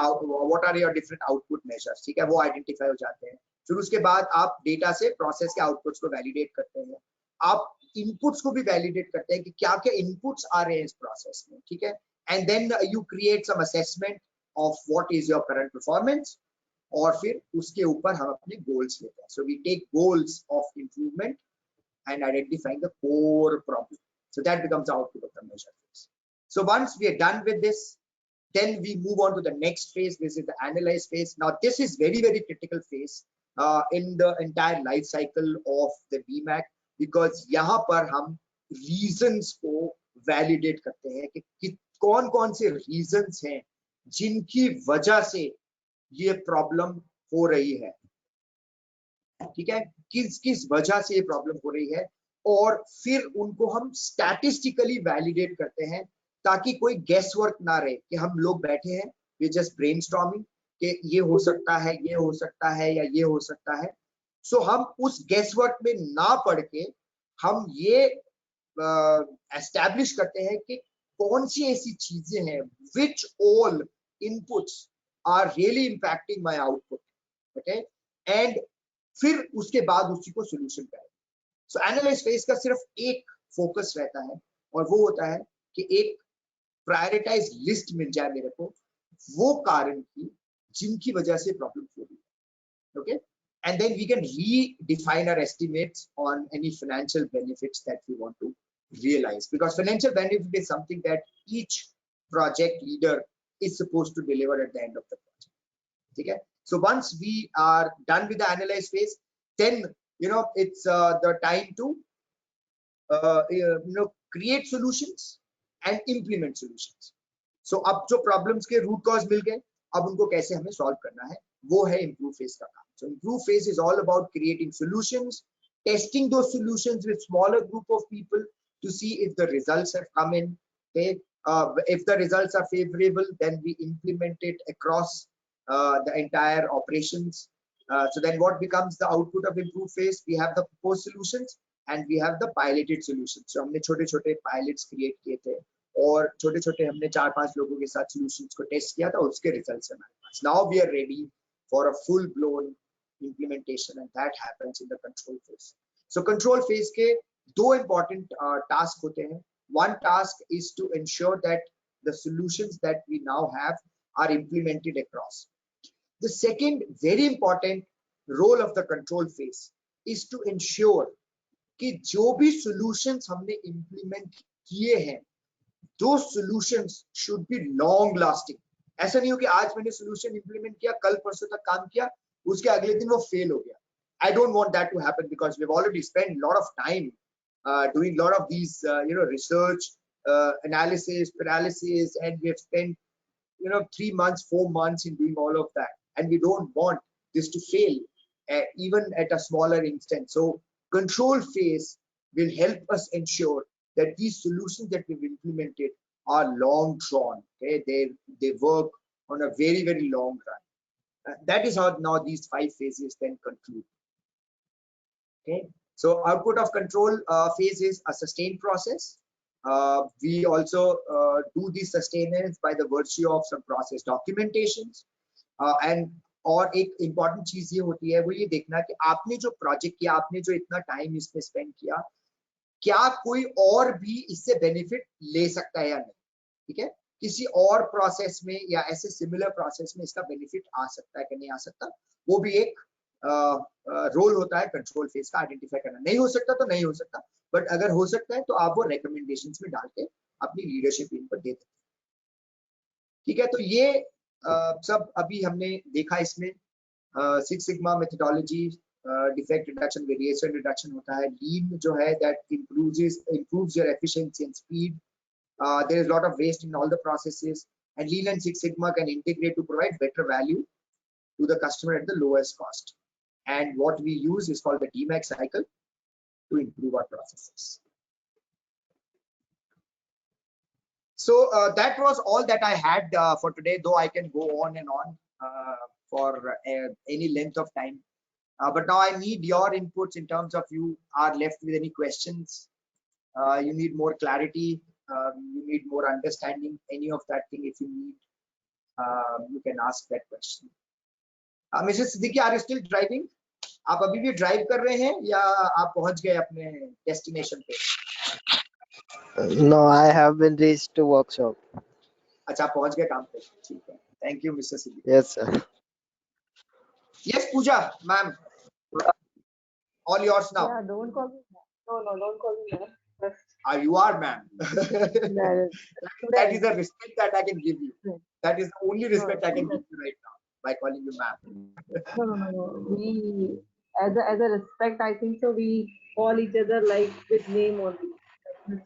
what are your different output measures. ठीक है, वो identify हो जाते हैं. फिर उसके बाद आप डेटा से प्रोसेस के आउटपुट्स को वैलिडेट करते हैं, आप इनपुट्स को भी वैलिडेट करते हैं कि क्या क्या इनपुट्स आ रहे हैं इस प्रोसेस में. ठीक है, and then you create some assessment of what is your current performance, और फिर उसके ऊपर हम अपने गोल्स लेते हैं. So we take goals of improvement and identifying the core problem. So that becomes output of the major phase. So once we are done with this, then we move on to the next phase. This is the analyze phase. Now this is very critical phase in the entire life cycle of the DMAC, because यहाँ पर हम reasons को validate करते हैं कि कौन कौन से reasons हैं जिनकी वजह से ये problem हो रही है. ठीक है, किस किस वजह से ये प्रॉब्लम हो रही है, और फिर उनको हम स्टैटिस्टिकली वैलिडेट करते हैं ताकि कोई गेस वर्क ना रहे कि हम लोग बैठे हैं, वी जस्ट ब्रेनस्टॉर्मिंग कि ये हो सकता है, ये हो सकता है, या ये हो सकता है। सो हम उस गेस वर्क में ना पड़ के हम ये एस्टैब्लिश करते हैं कि कौन सी ऐसी चीजें हैं which all inputs are really impacting my output, okay, एंड फिर उसके बाद उसी को सोल्यूशन करें। सो एनालाइज फेज का सिर्फ एक फोकस रहता है, और वो होता है कि एक प्रायोरिटाइज लिस्ट मिल जाए मेरे को वो कारण की जिनकी वजह से प्रॉब्लम हो रही है, okay, and then we can redefine our estimates on any financial benefits that we want to realize, because financial benefit is something that each project leader is supposed to deliver at the end of the project. Okay, so once we are done with the analyze phase, then it's the time to create solutions and implement solutions. So अब जो problems के root cause मिल गए, अब उनको कैसे हमें solve करना है, वो है improve phase का काम. So improve phase is all about creating solutions, testing those solutions with smaller group of people to see if the results have come in. Okay, if the results are favorable, then we implement it across the entire operations. So then what becomes the output of improve phase? We have the proposed solutions and we have the piloted solutions. So हमने छोटे-छोटे pilots create किए थे और छोटे-छोटे हमने 4-5 लोगों के साथ solutions को टेस्ट किया था, उसके results हमारे पास. Now we are ready for a full-blown implementation, and that happens in the control phase. So control phase के दो important task होते हैं. One task is to ensure that the solutions that we now have are implemented across. The second very important role of the control phase is to ensure कि जो भी solutions हमने implement किए हैं, those solutions should be long lasting. ऐसा नहीं हो कि आज मैंने solution implement किया, कल परसों तक काम किया, उसके अगले दिन वो fail हो गया. I don't want that to happen because we've already spent a lot of time doing a lot of these research, analysis, paralysis, and we have spent 3 months, 4 months in doing all of that, and we don't want this to fail even at a smaller instance. So control phase will help us ensure that these solutions that we've implemented are long drawn. Okay, they work on a very, very long run. That is how now these 5 phases then conclude. Okay, so output of control phase is a sustained process. We also do the sustenance by the virtue of some process documentations, and और एक important चीज ये होती है वो ये देखना कि आपने जो प्रोजेक्ट किया, आपने जो इतना टाइम इसमें स्पेंड किया, क्या कोई और भी इससे बेनिफिट ले सकता है या नहीं. ठीक है, किसी और प्रोसेस में या ऐसे सिमिलर प्रोसेस में इसका बेनिफिट आ सकता है कि नहीं आ सकता, वो भी एक रोल होता है कंट्रोल फेज का, आइडेंटिफाई करना. नहीं हो सकता तो नहीं हो सकता, बट अगर हो सकता है तो आप वो रिकमेंडेशंस में डाल के अपनी लीडरशिप टीम को दे देते हैं. ठीक है, तो ये सब अभी हमने देखा. इसमें six sigma methodology, defect reduction, variation reduction होता है. लीन जो है that improves your efficiency and speed. There is a lot of waste in all the processes, and Lean and Six Sigma can integrate to provide better value to the customer at the lowest cost. And what we use is called the DMAX cycle to improve our processes. So that was all that I had for today, though I can go on and on for any length of time. But now I need your inputs in terms of you are left with any questions. You need more clarity. You need more understanding. Any of that thing, if you need, you can ask that question. Mrs. Siddiqui, are you still driving? आप अभी भी drive कर रहे हैं या आप पहुंच गए अपने डेस्टिनेशन पे? No, I have been reached to workshop. अच्छा, आप पहुंच गए काम पे. ठीक है, thank you mister Siddiqui. Yes, sir. Yes, Pooja, ma'am. All yours now. Yeah, don't call me ma'am. No, don't call me ma'am. You are ma'am. That is the respect that I can give you. That is the only respect I can give you right now by calling you ma'am. No. We, as a respect, I think so. We call each other like with name only.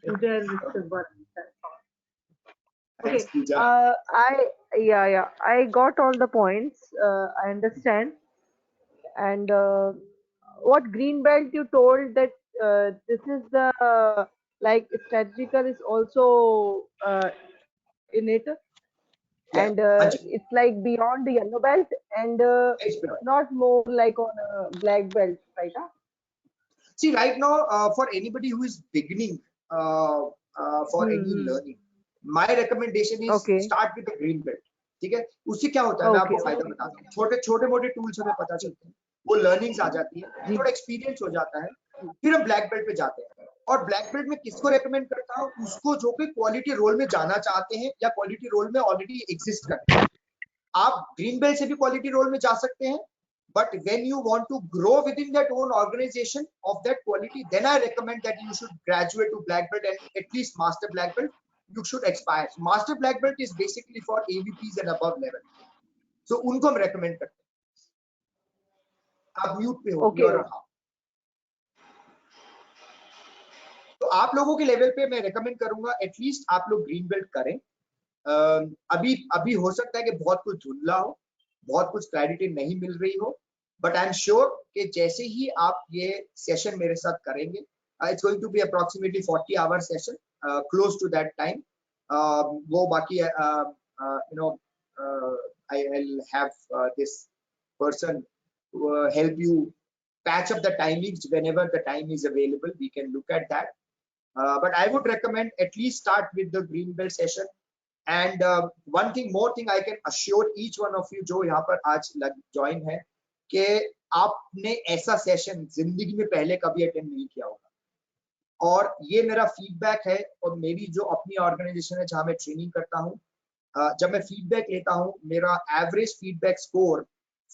Pooja and Mr. Bharat. Thanks, Pooja. I got all the points. I understand, and what green belt you told that this is the like strategical is also in it, Yeah, and हाँ जी, it's like beyond the yellow belt and it's been. not more like on a black belt, right? Huh? See, right now, for anybody who is beginning uh, for any Hmm. learning, my recommendation is Okay. start with the green belt. ठीक है, उससे क्या होता है मैं Okay. आपको फायदा Okay. बताता हूँ. छोटे छोटे मोटे टूल्स हमें पता चलते हैं, वो लर्निंग्स आ जाती है, जी. थोड़ा एक्सपीरियंस हो जाता है, फिर हम ब्लैक बेल्ट पे जाते हैं. और ब्लैक बेल्ट में किसको रेकमेंड करता हूँ? उसको जो कि क्वालिटी रोल में जाना चाहते हैं या क्वालिटी रोल में ऑलरेडी एग्जिस्ट करते हैं. आप ग्रीन बेल्ट से भी क्वालिटी रोल में जा सकते हैं, but when you want to grow within that own organization of that quality, then I recommend that you should graduate to black belt and at least master black belt. You should aspire. So master black belt is basically for AVPs and above level. So उनको हम recommend करते हैं. आप mute पे हो. Okay. You're हाँ. तो आप लोगों के लेवल पे मैं रेकमेंड करूंगा एटलीस्ट आप लोग ग्रीन बेल्ट करें. अभी अभी हो सकता है कि बहुत कुछ धुंधला हो, बहुत कुछ क्लैरिटी नहीं मिल रही हो, बट आई एम श्योर कि जैसे ही आप ये सेशन मेरे साथ करेंगे, it's going to be approximately 40 hour session, close to that time. वो बाकी you know I will have this person help you patch up the timings whenever the time is available. We can look at that. But I would recommend at least start with the green belt session. And one more thing I can assure each one of you जो यहाँ पर आज join है कि आपने ऐसा session जिंदगी में पहले कभी अटेंड नहीं किया होगा. और ये मेरा फीडबैक है, और मेरी जो अपनी ऑर्गेनाइजेशन है जहाँ मैं ट्रेनिंग करता हूँ, जब मैं फीडबैक लेता हूँ, मेरा average feedback score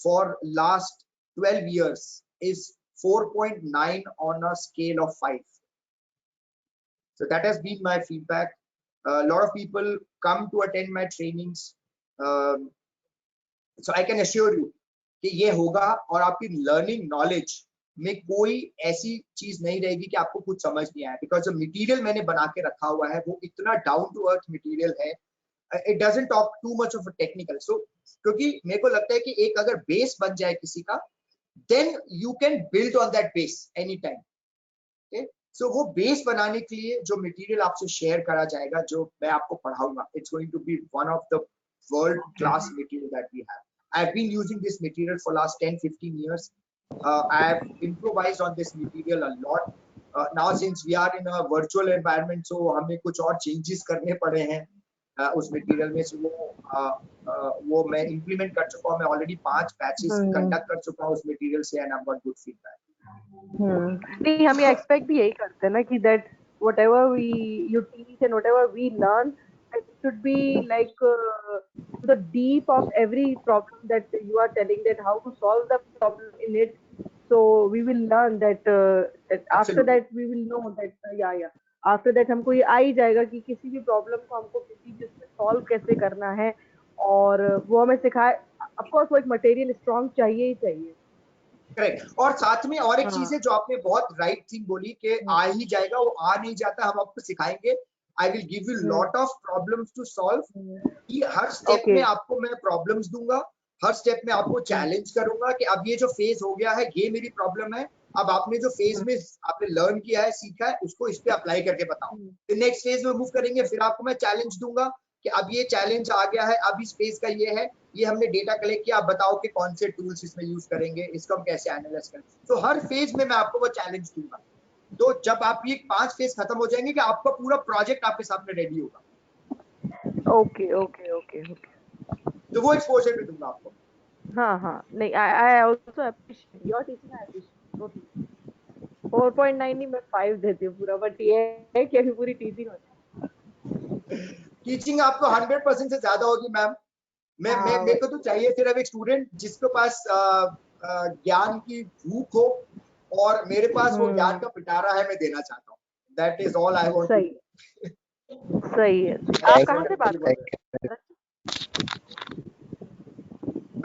for last 12 years is 4.9 on a scale of 5. So that has been my feedback. A lot of people come to attend my trainings. So I can assure you कि ये होगा, और आपकी learning knowledge में कोई ऐसी चीज नहीं रहेगी कि आपको कुछ समझ नहीं आया, बिकॉज जो मटेरियल मैंने बना के रखा हुआ है वो इतना डाउन टू अर्थ मटेरियल है. It doesn't talk too much of a technical. So क्योंकि मेरे को लगता है कि एक अगर बेस बन जाए किसी का, then you can build on that base anytime. Okay, so वो बेस बनाने के लिए जो मटेरियल आपसे शेयर करा जाएगा, जो मैं आपको पढ़ाऊंगा, it's going to be one of the world class material that we have. I've been using this material for last 10-15 years. I have improvised on this material a lot. Now since we are in a virtual environment, so हमें कुछ और changes करने पड़े हैं उस material में. वो मैं इम्प्लीमेंट कर चुका हूँ. मैं ऑलरेडी 5 बैचेस कंडक्ट कर चुका हूँ उस मटेरियल से, and I got good feedback. नहीं, हम ये एक्सपेक्ट भी यही करते हैं ना कि that whatever you teach and whatever we learn, it should be like the deep of every problem that you are telling, that how to solve the problem in it. So we will learn that, after Absolutely. that we will know that after that हमको ये आ ही जाएगा कि किसी भी problem को हमको किसी चीज से सॉल्व कैसे करना है, और वो हमें सिखाए. ऑफ कोर्स वो एक मटेरियल स्ट्रॉन्ग चाहिए ही चाहिए. करेक्ट. और साथ में और एक चीज है जो आपने बहुत राइट थिंग बोली कि आ ही जाएगा, वो आ नहीं जाता, हम आपको सिखाएंगे. I will give you lot of problems to solve. कि हर स्टेप में आपको मैं प्रॉब्लम्स दूंगा, हर स्टेप में आपको चैलेंज करूंगा कि अब ये जो फेज हो गया है ये मेरी प्रॉब्लम है, अब आपने जो फेज में आपने लर्न किया है, सीखा है, उसको इस पे अप्लाई करके बताओ. फिर नेक्स्ट फेज में मूव करेंगे, फिर आपको मैं चैलेंज दूंगा कि अब ये चैलेंज आ गया है, अब इस फेज का ये है, ये हमने डेटा कलेक्ट किया, आप बताओ कि कौन से टूल्स इसमें यूज करेंगे, इसको हम कैसे एनालाइज करें. तो हर फेज में मैं आपको वो चैलेंज दूंगा. तो जब आप ये 5 फेज खत्म हो जाएंगे कि आपका पूरा प्रोजेक्ट आपके सामने रेडी होगा. Okay okay okay okay. तो वो एक्सपोजर भी दूंगा आपको. हाँ, नहीं, I also appreciate your teaching. I appreciate 4.9 नहीं, मैं 5 देती हूँ पूरा, बट ये है कि अभी पूरी टीचिंग होती है. टीचिंग आपको 100% से ज्यादा होगी मैम. मैं मेरे को तो चाहिए सिर्फ एक स्टूडेंट जिसके पास ज्ञान की भूख हो, और मेरे पास वो ज्ञान का पिटारा है, मैं देना चाहता हूँ. That is all I want. सही है. आप कहाँ से बात कर रहे हैं?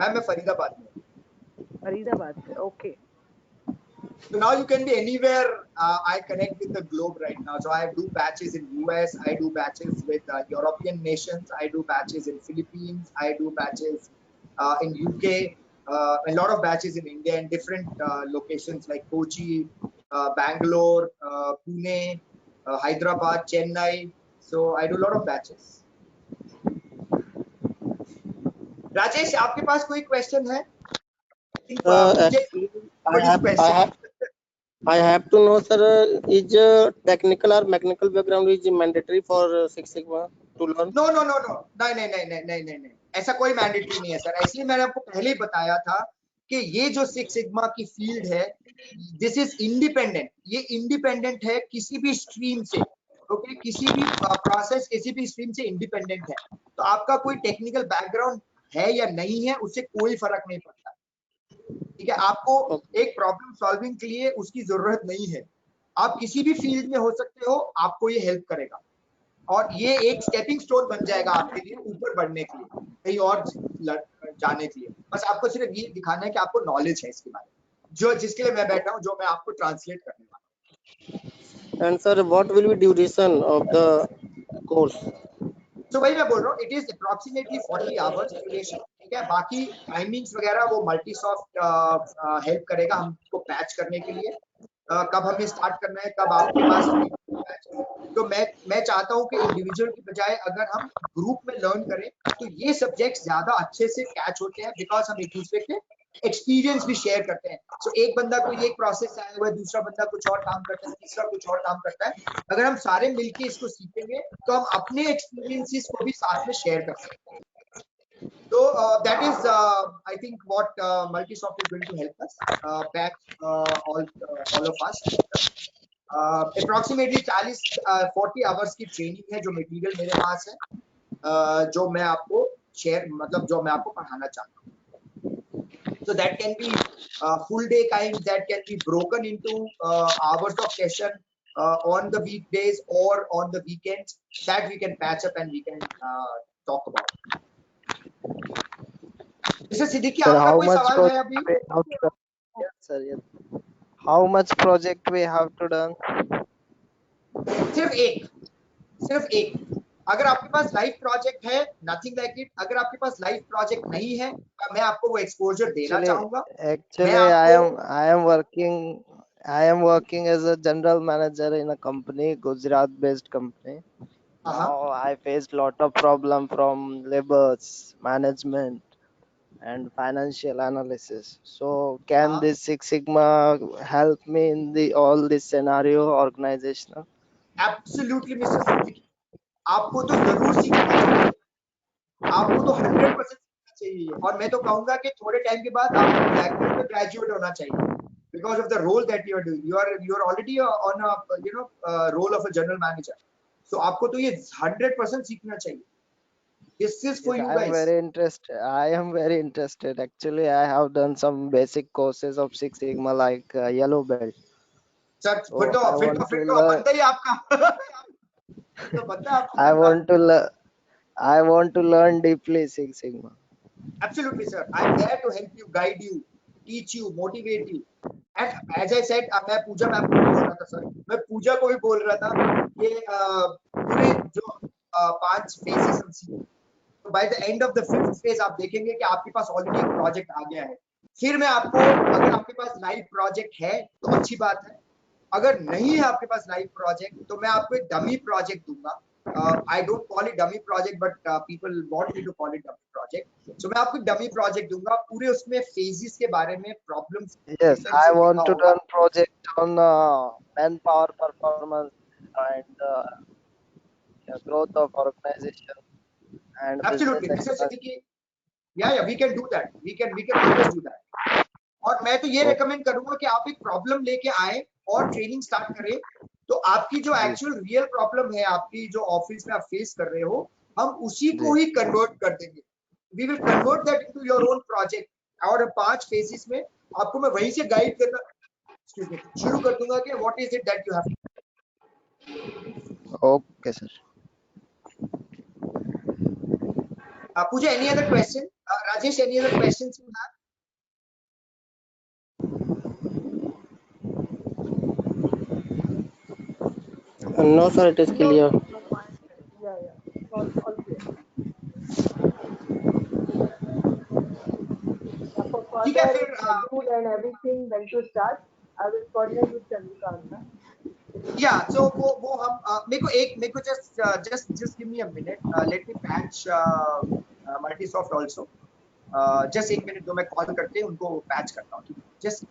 मैम मैं फरीदाबाद में. फरीदाबाद से. Okay. So now you can be anywhere. I connect with the globe right now. So I do batches in US, I do batches with European nations, I do batches in Philippines, I do batches in UK. a lot of batches in India in different locations like Kochi, Bangalore, Pune, Hyderabad, Chennai. So I do a lot of batches. Rajesh, आपके पास कोई question है? Actually, I have to know, sir, is technical or mechanical background is mandatory for Six Sigma to learn? No, नहीं, ऐसा कोई mandatory नहीं है sir. इसलिए मैंने आपको पहले ही बताया था कि ये जो सिक्स सिग्मा की फील्ड है, दिस इज इंडिपेंडेंट। ये इंडिपेंडेंट है किसी भी स्ट्रीम से, ओके? किसी भी प्रोसेस किसी भी स्ट्रीम से इंडिपेंडेंट है। तो आपका कोई टेक्निकल बैकग्राउंड है या नहीं है, उससे कोई फर्क नहीं पड़ता, ठीक है? आपको एक प्रॉब्लम सॉल्विंग के लिए उसकी जरूरत नहीं है। आप किसी भी फील्ड में हो सकते हो, आपको ये हेल्प करेगा और ये एक स्टेपिंग स्टोन बन जाएगा आपके लिए ऊपर बढ़ने के लिए, कहीं और जाने के लिए। बस आपको सिर्फ ये दिखाना है कि आपको नॉलेज है इसके बारे में, जो जिसके लिए मैं बैठा हूँ, जो मैं आपको ट्रांसलेट करने वाला हूँ। And sir, what will be duration of the course? तो वही मैं बोल रहा हूँ, it is approximately 40 hours duration, ठीक है? बाकी टाइमिंग्स वगैरह वो मल्टीसॉफ्ट हेल्प करेगा हमको पैच करने के लिए, कब हमें स्टार्ट करना है, कब आपके पास पैच। तो मैं चाहता हूँ कि इंडिविजुअल की बजाय अगर हम ग्रुप में लर्न करें तो ये सब्जेक्ट्स ज्यादा अच्छे से कैच होते हैं, बिकॉज हम एक दूसरे के एक्सपीरियंस भी शेयर करते हैं। सो एक बंदा कोई एक प्रोसेस आया हुआ है, दूसरा बंदा कुछ और काम करता है, तीसरा कुछ और काम करता है। अगर हम सारे मिलके इसको सीखेंगे तो हम अपने एक्सपीरियंसेस को भी साथ में शेयर कर सकते हैं। So that is, I think, what Multisoft is going to help us patch all of us. Approximately 40 hours की ट्रेनिंग है, जो मटेरियल मेरे पास है, जो मैं आपको शेयर, मतलब जो मैं आपको पढ़ाना चाहता हूँ। So that can be full day kind, that can be broken into hours of session on the weekdays or on the weekends, that we can patch up and we can talk about. Mr. Siddiqui, आपका कोई सवाल है अभी? Yes, sir. Yes. How much project we have to done? सिर्फ एक। अगर आपके पास live project है, नथिंग लाइक इट। अगर आपके पास लाइव प्रोजेक्ट नहीं है, मैं आपको वो एक्सपोजर देना चाहूंगा। Actually, I am working as a general manager in a company, Gujarat based company. Now I faced lot of problem from labors, management and financial analysis. So can this Six Sigma help me in all this scenario organizational? Absolutely, Mr. Siddiqui, आपको तो जरूर सीखना चाहिए, आपको तो 100% सीखना चाहिए। और मैं तो कहूंगा कि थोड़े टाइम के बाद आपको ब्लैक बेल्ट में ग्रेजुएट होना चाहिए, because of the role that you are doing. You are already on a role of a general manager. So आपको तो ये 100% सीखना चाहिए। This is for you guys. I am very interested. Actually, I have done some basic courses of Six Sigma like yellow belt. Sir So फिर तो बनता ही आपका तो बनता है आपका। I want to learn deeply Six Sigma. Absolutely, sir. I'm there to help you, guide you, teach you, motivate you. And as I said, मैं पूजा ma'am को बोल रहा था, सर मैं पूजा को भी बोल रहा था कि पूरे जो 5 फेजेस हम सीखे, तो by the end of the 5th phase आप देखेंगे कि आपके पास ऑलरेडी एक प्रोजेक्ट आ गया है। फिर मैं आपको, अगर आपके पास लाइव प्रोजेक्ट है तो अच्छी बात है, अगर नहीं है आपके पास लाइव प्रोजेक्ट तो मैं आपको एक डमी प्रोजेक्ट दूंगा। I don't call it dummy project, but people want me to call it dummy project. So मैं आपको डमी प्रोजेक्ट दूंगा, पूरे उसमें फेजेस के बारे में, problems. Yes, I want to run project on manpower performance and growth of organization and Absolutely, Mr. Siddiqui. Yeah, we can do that. We can always do that. और मैं तो ये रेकमेंड करूंगा कि आप एक प्रॉब्लम लेके आए और ट्रेनिंग स्टार्ट करें, तो आपकी जो एक्चुअल रियल प्रॉब्लम है, आपकी जो ऑफिस में आप फेस कर रहे हो, हम उसी को ही कन्वर्ट कर देंगे। We will convert that into your own project. और 5 फेजेस में आपको मैं वहीं से गाइड करना शुरू कर दूंगा कि what is it that you have. Okay, sir. Pooja, any other question? Rajesh, any other questions you have? No, sir, it is clear. Yeah, all clear. Yeah, for ठीक है order फिर schedule and everything when to start. I will coordinate with Chandrikanta. या सो वो हम मेरे को just give me a minute, let me patch Multisoft also. Just एक minute दो, मैं कॉल करके उनको पैच करता हूँ, जस्ट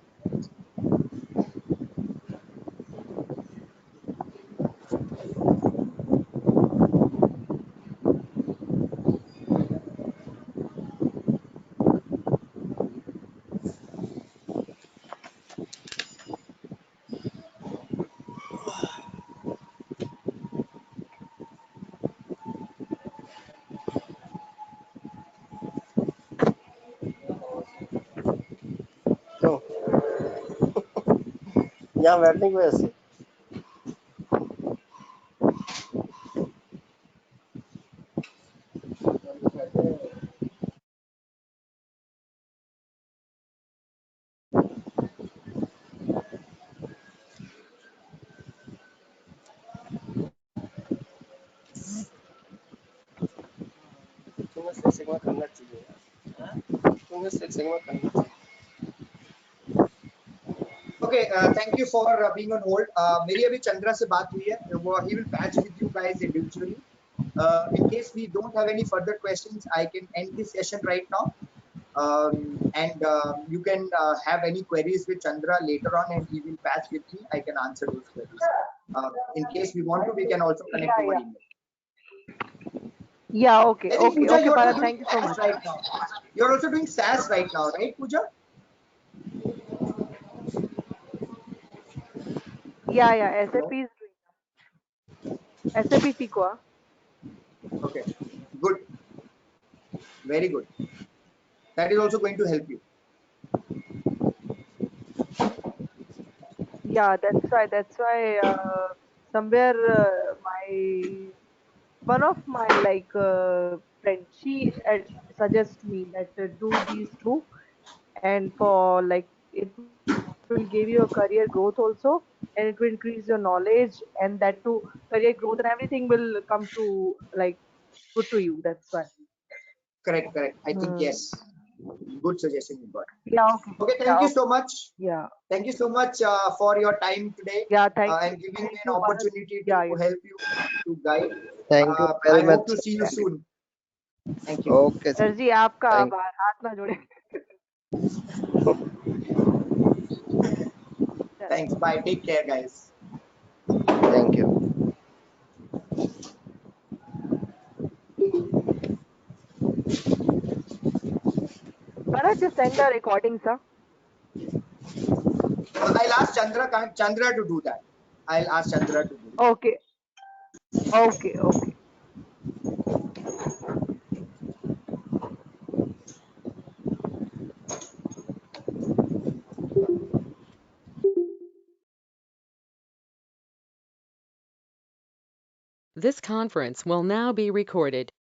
क्यों यहाँ बैठने की वजह से तुम्हें सिक्स सिग्मा करना चाहिए यार, तुम्हें सिक्स सिग्मा करना चाहिए। Okay, thank you for being on hold. मेरी अभी चंद्रा से बात हुई है, वो he will patch with you guys individually. In case we don't have any further questions, I can end this session right now. And you can have any queries with Chandra later on, and he will patch with me. I can answer those queries. In case we want to, we can also connect over email. Yeah, okay, I think okay, Pooja, okay, you are Bharat, also thank doing you so SAS much. right now. You are also doing SAS right now, right, Pooja? Yeah, SAP is doing. SAP सीखो हाँ. Okay, good, very good. That is also going to help you. Yeah, that's why somewhere one of my friend, she suggests me that do these two, and for like it will give you a career growth also, and it will increase your knowledge, and that too career growth and everything will come to like good to you. That's why. Correct. I think Hmm. yes. Good suggestion you got. Yeah, okay. Okay, thank you so much. Yeah. Thank you so much for your time today, Yeah, thank and giving me an you, Bharat. opportunity to Yeah, yeah. help you, to guide. Thank you very I much. hope to see you soon. Thank you. Okay, sir. Sir ji आपका Thank- आभार, हाथ ना जोड़े. Thanks. Bye. Take care, guys. Thank you. Bharat, just send the recording, sir. I'll ask Chandra to do that. I'll ask Chandra to do that. Okay. Okay. This conference will now be recorded.